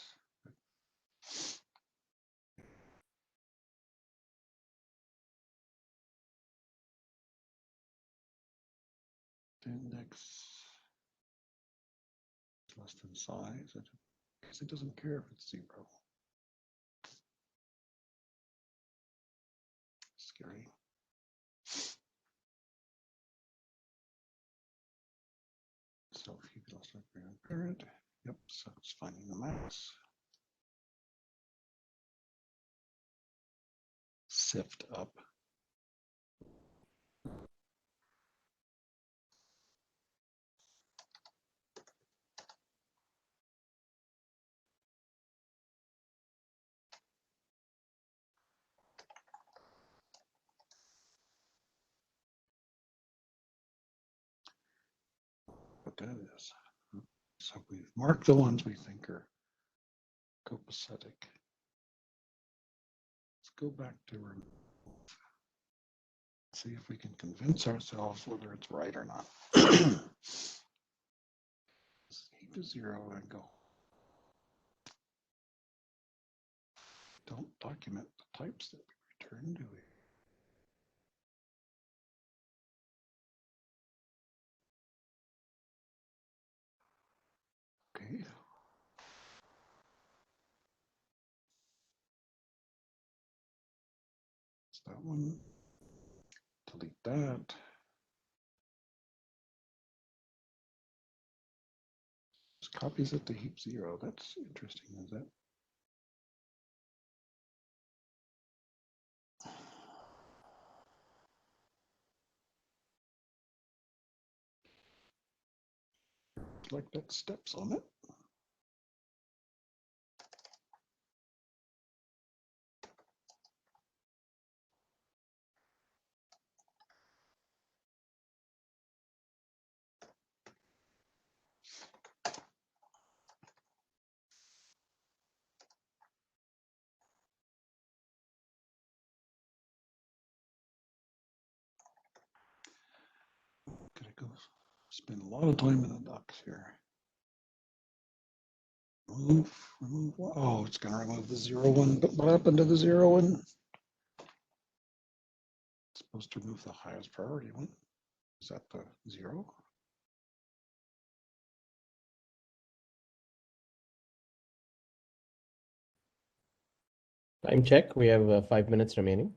The index is less than size. It doesn't care if it's 0. Scary. So if you could also parent, yep, so it's finding the max. sift up. What that is. So we've marked the ones we think are copacetic. Let's go back to remove. See if we can convince ourselves whether it's right or not. Heap to 0 and go. Don't document the types that we return, do we? Okay. It's that one. Delete that. Just copies it to heap 0. That's interesting, is that? Like that steps on it. Gotta go spend a lot of time in the docs here. Remove what? Oh, it's gonna remove the 0 one. But what happened to the 0 one? It's supposed to remove the highest priority one. Is that the 0? Time check. We have 5 minutes remaining.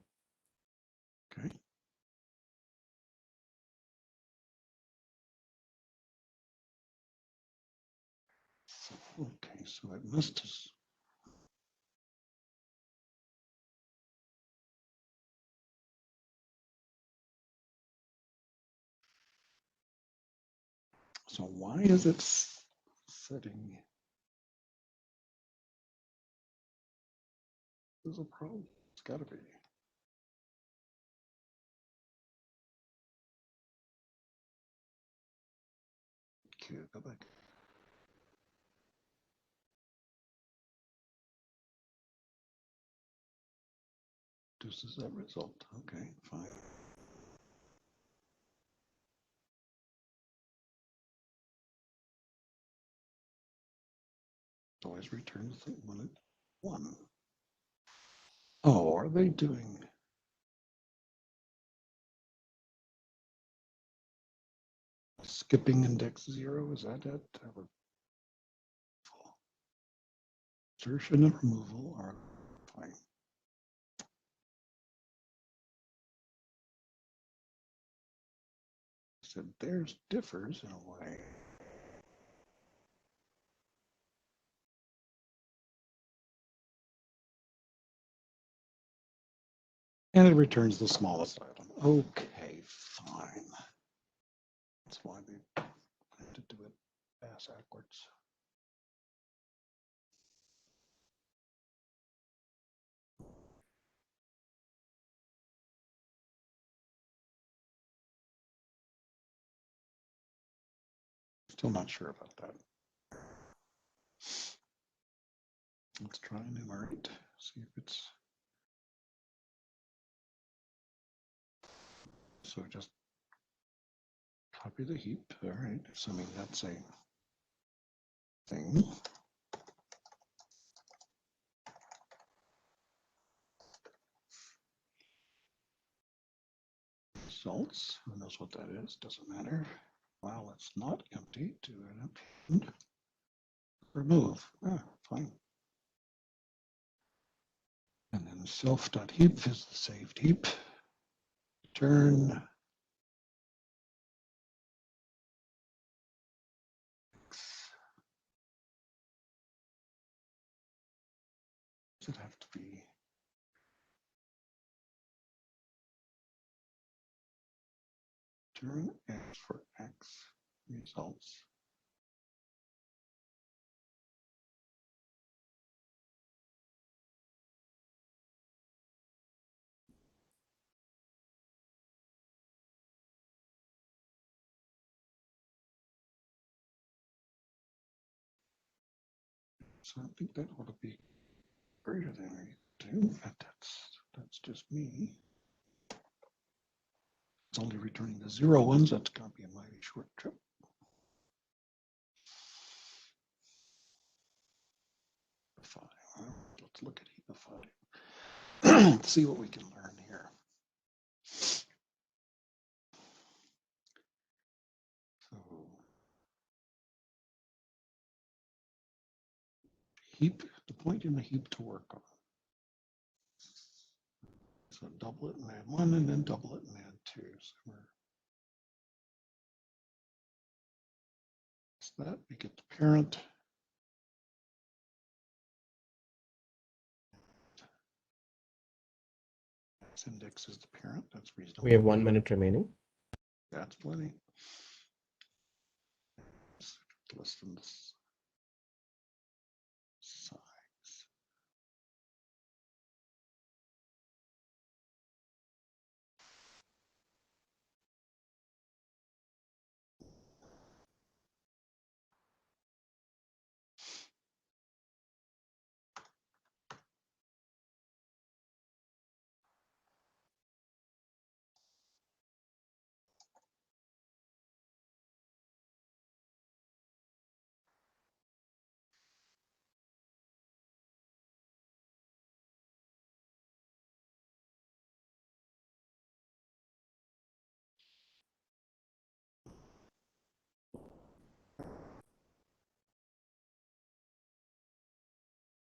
Okay. Okay, so it must have. So why is it setting? There's a problem. It's got to be. Okay, go back. Produces that result. Okay, fine. It always returns the one at 1. Oh, are they doing? Skipping index 0, is that it? Insertion and removal are fine. So theirs differs in a way. And it returns the smallest item. Okay, fine. That's why they had to do it ass backwards. Still not sure about that. Let's try enumerate, see if it's. So just copy the heap, all right, assuming that's a thing. Results, who knows what that is, doesn't matter. While it's not empty, do an append. Remove, fine. And then self.heap is the saved heap. Return. Does it have to be? return X for X results. So I think that ought to be greater than or equal to, but that's just me. It's only returning the 0 ones. That's going to be a mighty short trip. Five. Well, let's look at heap of 5. Let's see what we can learn here. So heap, the point in the heap to work on. So double it and add 1, and then double it and add 2. So that we get the parent. This index is the parent. That's reasonable. We have 1 minute remaining. That's plenty. Less than this size.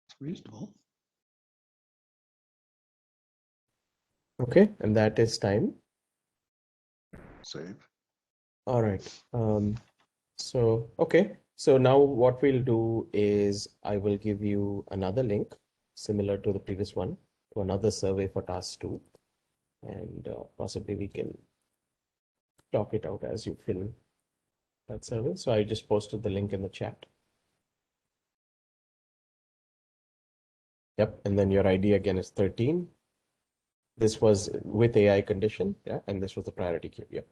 It's reasonable. Okay, and that is time. Save. All right. Okay. So now what we'll do is I will give you another link similar to the previous one to another survey for task 2, and possibly we can talk it out as you fill that survey. So I just posted the link in the chat. Yep, and then your ID again is 13. This was with AI condition, yeah, and this was the priority queue. Yep.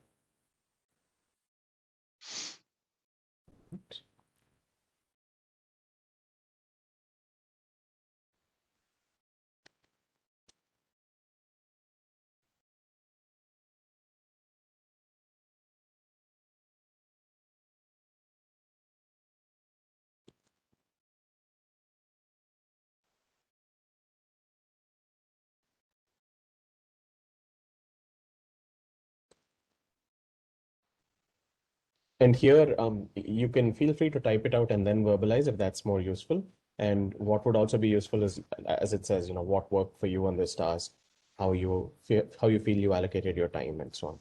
And here, you can feel free to type it out and then verbalize if that's more useful. And what would also be useful is, as it says, what worked for you on this task, how you feel you allocated your time, and so on.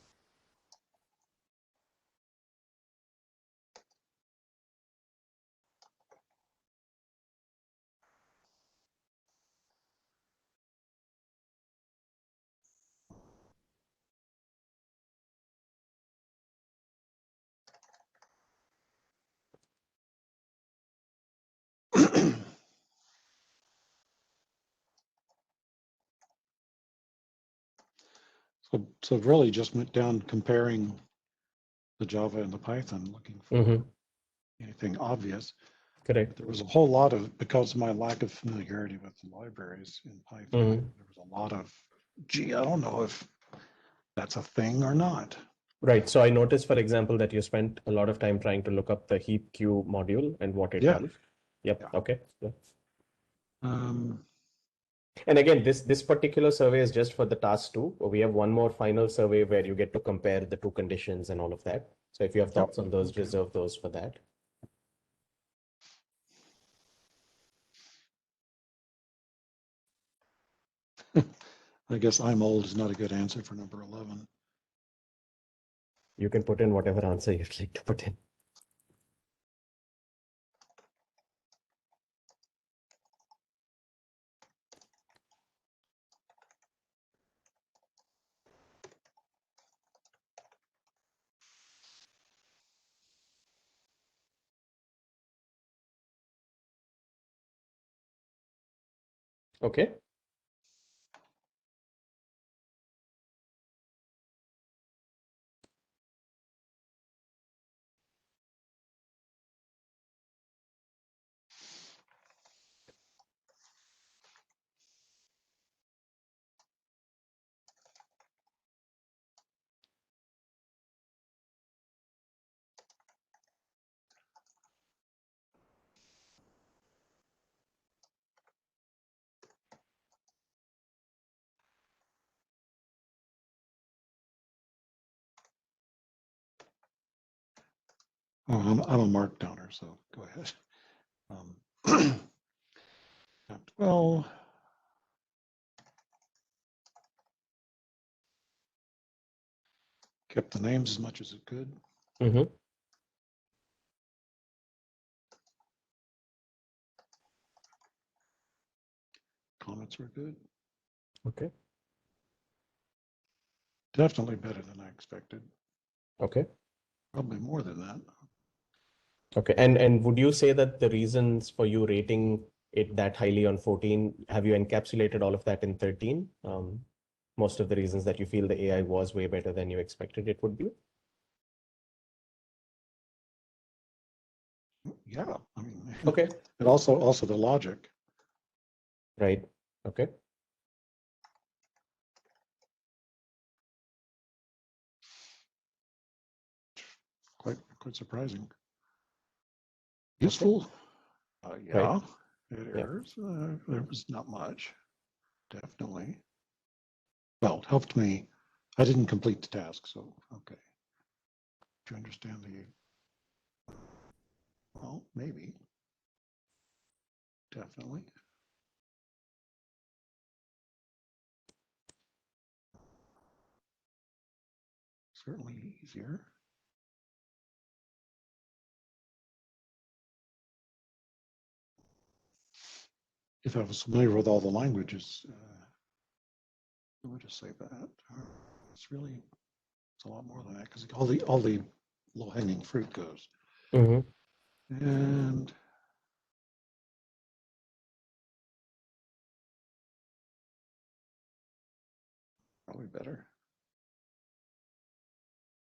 So really just went down comparing the Java and the Python, looking for anything obvious. Correct. There was a whole lot of, because of my lack of familiarity with the libraries in Python, there was a lot of, gee, I don't know if that's a thing or not. Right. So I noticed, for example, that you spent a lot of time trying to look up the heap queue module and what it does. Yep. Yeah. Okay. Yeah. Um, And again, this particular survey is just for the task 2. We have one more final survey where you get to compare the 2 conditions and all of that. So if you have thoughts on those, reserve those for that. I guess I'm old is not a good answer for number 11. You can put in whatever answer you'd like to put in. Okay. Oh, I'm a markdowner, so go ahead. Um, well, kept the names as much as it could. Mm-hmm. Comments were good. Okay. Definitely better than I expected. Okay. Probably more than that. Okay. And would you say that the reasons for you rating it that highly on 14, have you encapsulated all of that in 13? Most of the reasons that you feel the AI was way better than you expected it would be? Yeah, I mean, Okay. and also the logic. Right. Okay. Quite surprising. Okay. Useful. Right. Yeah, it Yeah. errors. There was not much. Definitely. Well, it helped me. I didn't complete the task, so okay. Do you understand the? Well, maybe. Definitely. Certainly easier. If I was familiar with all the languages, I would just say that. It's really, it's a lot more than that because all the low hanging fruit goes. Mm-hmm. And probably better.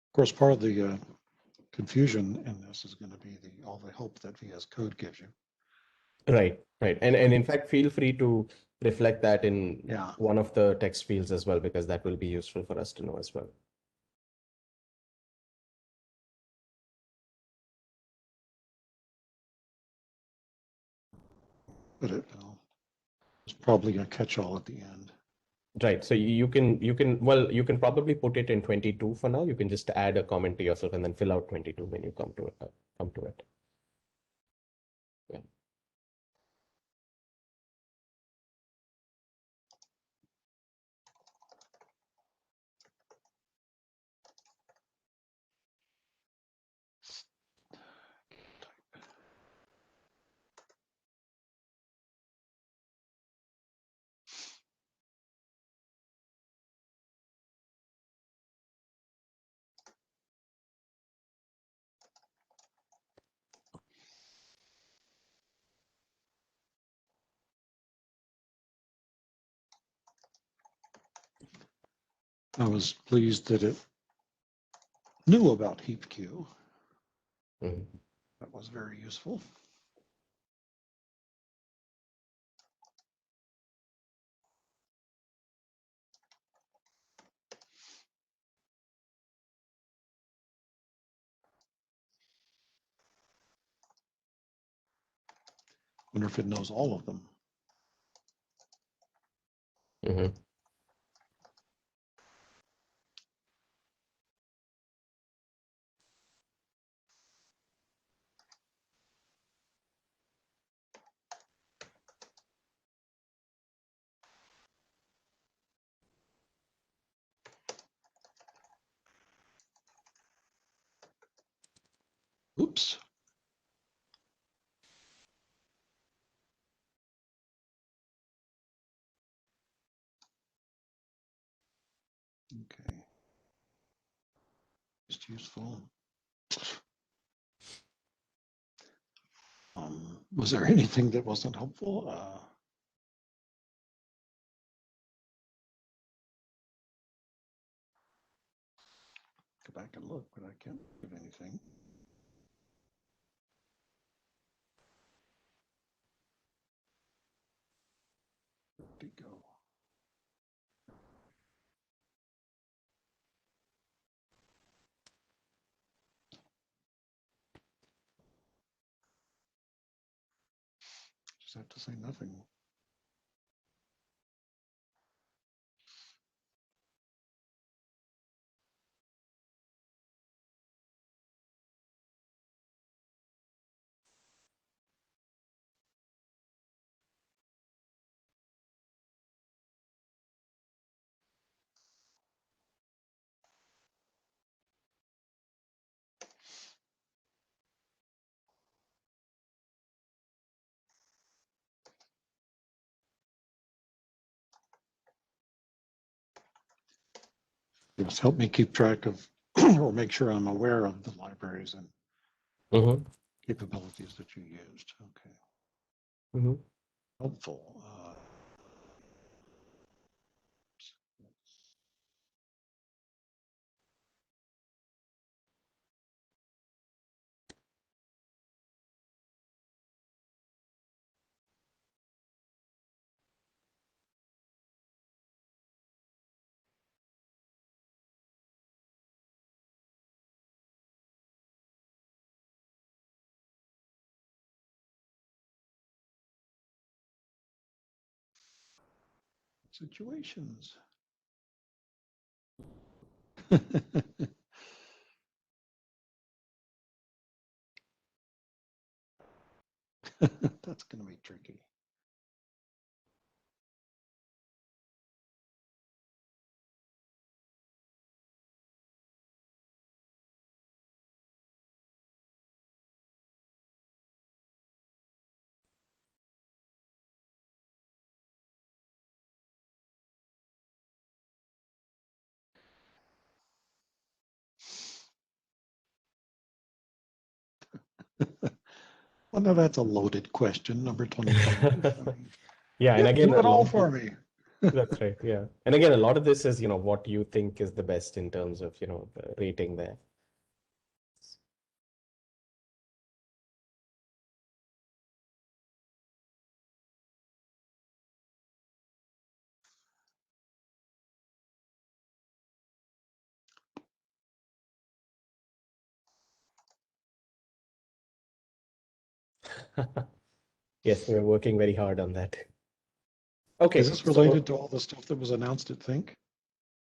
Of course, part of the confusion in this is going to be all the help that VS Code gives you. Right. Right. And in fact, feel free to reflect that in Yeah. one of the text fields as well, because that will be useful for us to know as well. But it's probably a catch-all at the end. Right. So well, you can probably put it in 22 for now. You can just add a comment to yourself and then fill out 22 when you come to it. Come to it. Yeah. I was pleased that it knew about heap queue. Mhm. That was very useful. Wonder if it knows all of them. Mhm. Oops. Okay. Just useful. Was there anything that wasn't helpful? back and look, but I can't think of anything. Where'd it go? Just have to say nothing. Just help me keep track of or make sure I'm aware of the libraries and capabilities that you used. Okay. Helpful. Situations. That's going to be tricky. Well, now that's a loaded question, number 25. Yeah, and Yep, again, do it all for me. that's right. Yeah, and again, a lot of this is what you think is the best in terms of the rating there. Yes, we're working very hard on that. Okay, Is this related to all the stuff that was announced at Think?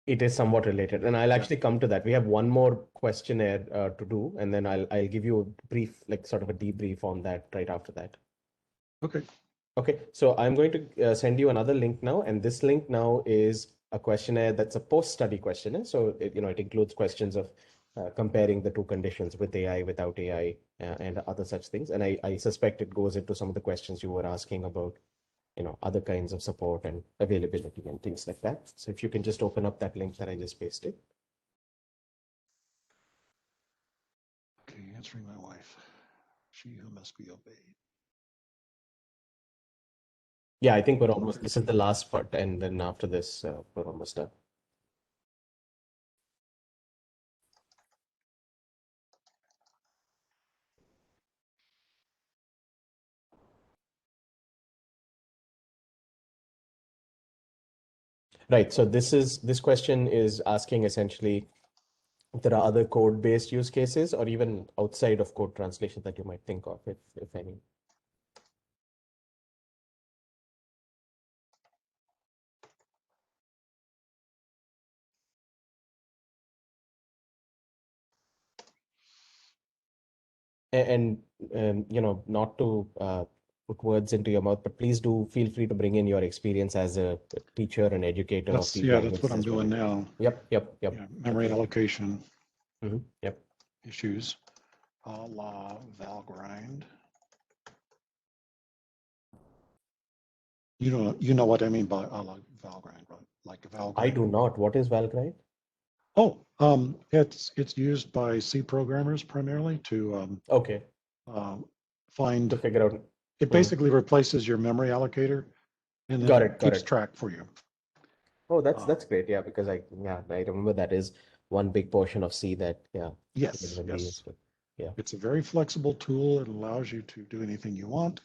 It is somewhat related, and I'll Yeah. actually come to that. We have one more questionnaire to do, and then I'll give you a brief, like sort of a debrief on that right after that. Okay. Okay, so I'm going to send you another link now, and this link now is a questionnaire that's a post-study questionnaire. So it includes questions of comparing the two conditions with AI, without AI, and other such things. And I suspect it goes into some of the questions you were asking about, other kinds of support and availability and things like that. So if you can just open up that link that I just pasted. Okay, answering my wife. She who must be obeyed. Yeah, I think this is the last part, and then after this, we're almost done. Right, so this question is asking essentially if there are other code-based use cases or even outside of code translation that you might think of, if any. And not to put words into your mouth, but please do feel free to bring in your experience as a teacher and educator of these That's what I'm languages as well. doing now. Yep. Yeah, memory allocation Yep. issues, a la Valgrind. You know what I mean by a la Valgrind, right? Like Valgrind. I do not. What is Valgrind? Oh, it's used by C programmers primarily to Okay. Find To figure out. It basically replaces your memory allocator, and then Got it it. keeps track for you. Oh, that's great. Yeah, because I remember that is one big portion of C that, yeah, Yes, will be yes. useful. Yeah. It's a very flexible tool. It allows you to do anything you want,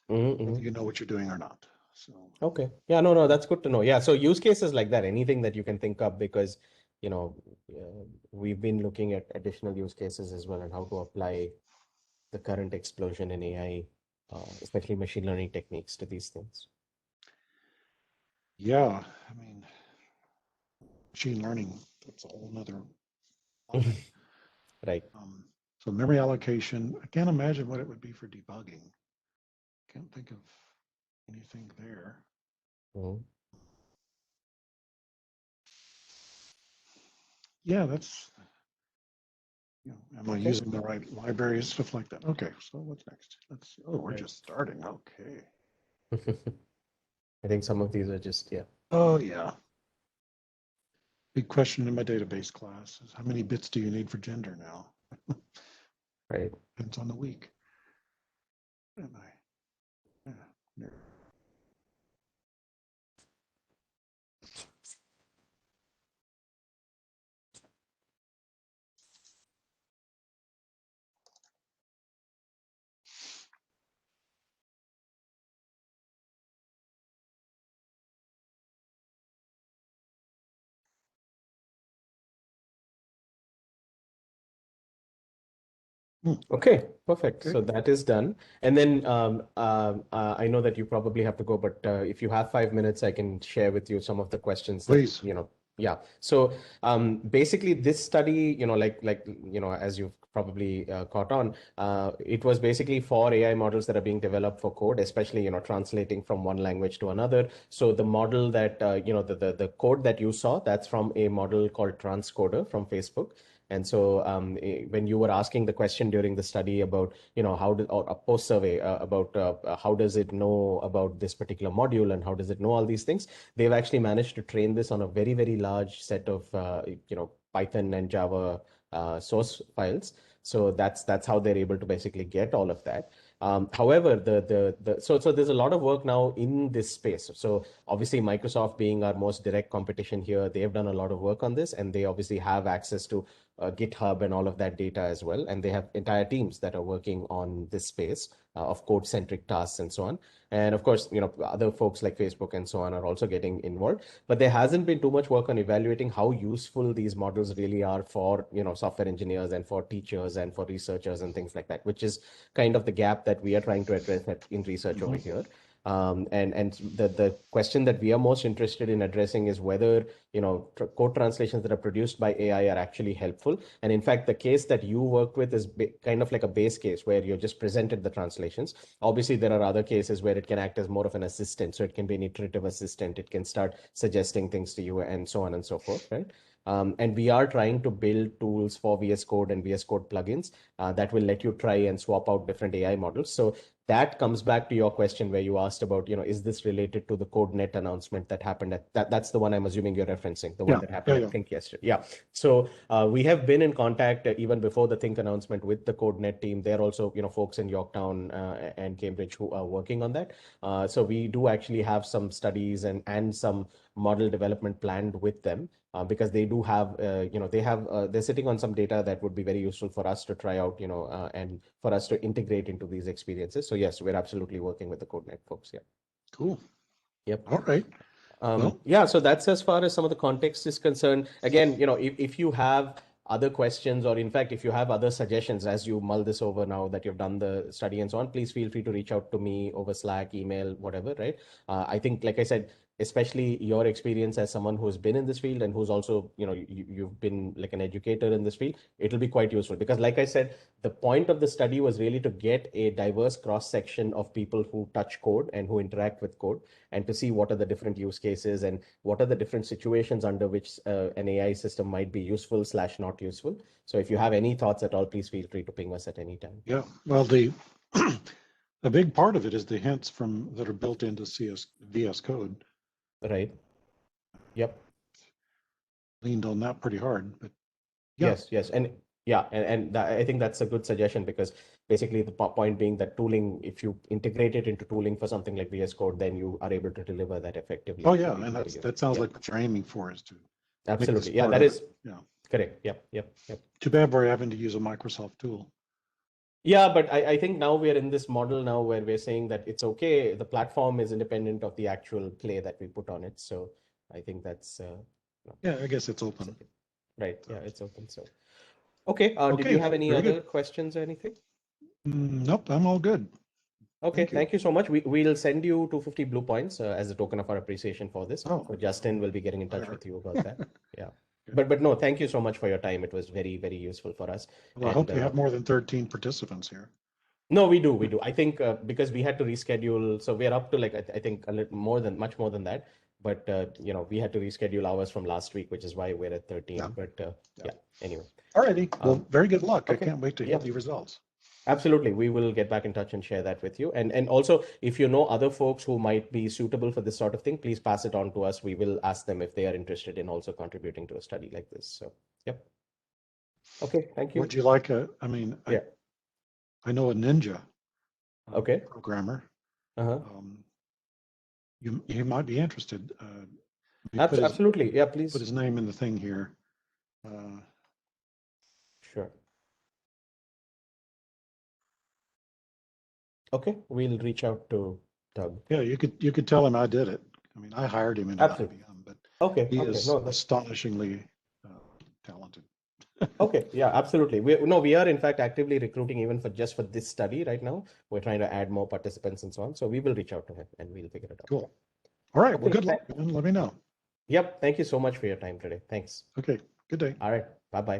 whether you know what you're doing or not. So, Okay. Yeah, no, that's good to know. Yeah. So use cases like that, anything that you can think of, because, you know, we've been looking at additional use cases as well and how to apply the current explosion in AI, especially machine learning techniques to these things. yeah, I mean, machine learning, that's a whole nother topic. Right. So memory allocation, I can't imagine what it would be for debugging. Can't think of anything there. Mhm. Yeah, that's, am I Okay. using the right libraries, stuff like that. Okay, so what's next? Let's see. Oh, we're Right. just starting. Okay. I think some of these are just, yeah. Oh, yeah. Big question in my database class is how many bits do you need for gender now? Right. Depends on the week. Am I? Yeah. Okay, perfect. Okay. So that is done. And then I know that you probably have to go, but if you have 5 minutes, I can share with you some of the questions that, Please. yeah. So basically this study, as you've probably caught on, it was basically for AI models that are being developed for code, especially, translating from one language to another. So the model that, the code that you saw, that's from a model called Transcoder from Facebook. And so when you were asking the question during the study about, how did, or a post survey about how does it know about this particular module and how does it know all these things, they've actually managed to train this on a very, very large set of, Python and Java source files. So that's how they're able to basically get all of that. However, so there's a lot of work now in this space. So obviously, Microsoft being our most direct competition here, they have done a lot of work on this, and they obviously have access to GitHub and all of that data as well. And they have entire teams that are working on this space of code-centric tasks and so on. And of course, other folks like Facebook and so on are also getting involved. But there hasn't been too much work on evaluating how useful these models really are for, software engineers and for teachers and for researchers and things like that, which is kind of the gap that we are trying to address in research over here. And the question that we are most interested in addressing is whether code translations that are produced by AI are actually helpful. And in fact, the case that you worked with is kind of like a base case where you just presented the translations. Obviously, there are other cases where it can act as more of an assistant. So it can be an iterative assistant. It can start suggesting things to you and so on and so forth, right? And we are trying to build tools for VS Code and VS Code plugins that will let you try and swap out different AI models. So that comes back to your question where you asked about, is this related to the CodeNet announcement that happened at that's the one I'm assuming you're referencing, the one that happened at Think yesterday. Yeah. So we have been in contact even before the Think announcement with the CodeNet team. They're also, folks in Yorktown and Cambridge who are working on that. So we do actually have some studies and some model development planned with them. Because they do have, they're sitting on some data that would be very useful for us to try out, and for us to integrate into these experiences. So yes, we're absolutely working with the CodeNet folks. Yeah. Cool. Yep. All right. Yeah, so that's as far as some of the context is concerned. Again, if you have other questions, or in fact, if you have other suggestions as you mull this over now that you've done the study and so on, please feel free to reach out to me over Slack, email, whatever, right? I think, like I said, especially your experience as someone who's been in this field and who's also, you've been like an educator in this field, it'll be quite useful because, like I said, the point of the study was really to get a diverse cross section of people who touch code and who interact with code, and to see what are the different use cases and what are the different situations under which an AI system might be useful / not useful. So if you have any thoughts at all, please feel free to ping us at any time. Yeah, well, the big part of it is the hints that are built into VS Code. Right. Yep. Leaned on that pretty hard, but yeah. Yes. And yeah, and I think that's a good suggestion, because basically the point being that tooling, if you integrate it into tooling for something like VS Code, then you are able to deliver that effectively. Oh yeah, and that sounds like what you're aiming for, is to absolutely. Yeah, that is. Yeah. Correct. Yep. Too bad we're having to use a Microsoft tool. Yeah, but I think now we're in this model now where we're saying that it's okay. The platform is independent of the actual play that we put on it. So I think that's Yeah, I guess it's it's open. okay. Right. Yeah, it's open. So okay. Did you Okay, have any very other good. questions or anything? Nope, I'm all good. Okay, Thank you. thank you so much. We'll send you 250 blue points as a token of our appreciation for this. Oh, So Justin will be getting in touch fire. with you about that. Yeah. Good. But no, thank you so much for your time. It was very, very useful for us. Well, I And hope you have more than 13 participants here. no, we do. We do. I think because we had to reschedule, so we're up to like I think a little more than much more than that. But we had to reschedule ours from last week, which is why we're at 13. Yeah. But Yeah. yeah, anyway. All righty. Well, very good luck. I Okay. can't wait to hear Yeah. the results. Absolutely. We will get back in touch and share that with you. And also, if you know other folks who might be suitable for this sort of thing, please pass it on to us. We will ask them if they are interested in also contributing to a study like this. So, yep. Okay. Thank you. Would you like Yeah. I know a ninja Okay. programmer. Uh-huh. You might be interested. Let me Absolutely. Yeah, put please. his name in the thing here. Sure. Okay. We'll reach out to Doug. Yeah, you could tell him I did it. I mean, I hired him into Absolutely. IBM, but Okay. he Okay. is No, that's astonishingly talented. okay. Yeah, absolutely. We are in fact actively recruiting even for just for this study right now. We're trying to add more participants and so on. So we will reach out to him and we'll figure it out. Cool. All right. Well, Okay. good luck, and let me know. Yep. Thank you so much for your time today. Thanks. Okay. Good day. All right. Bye-bye.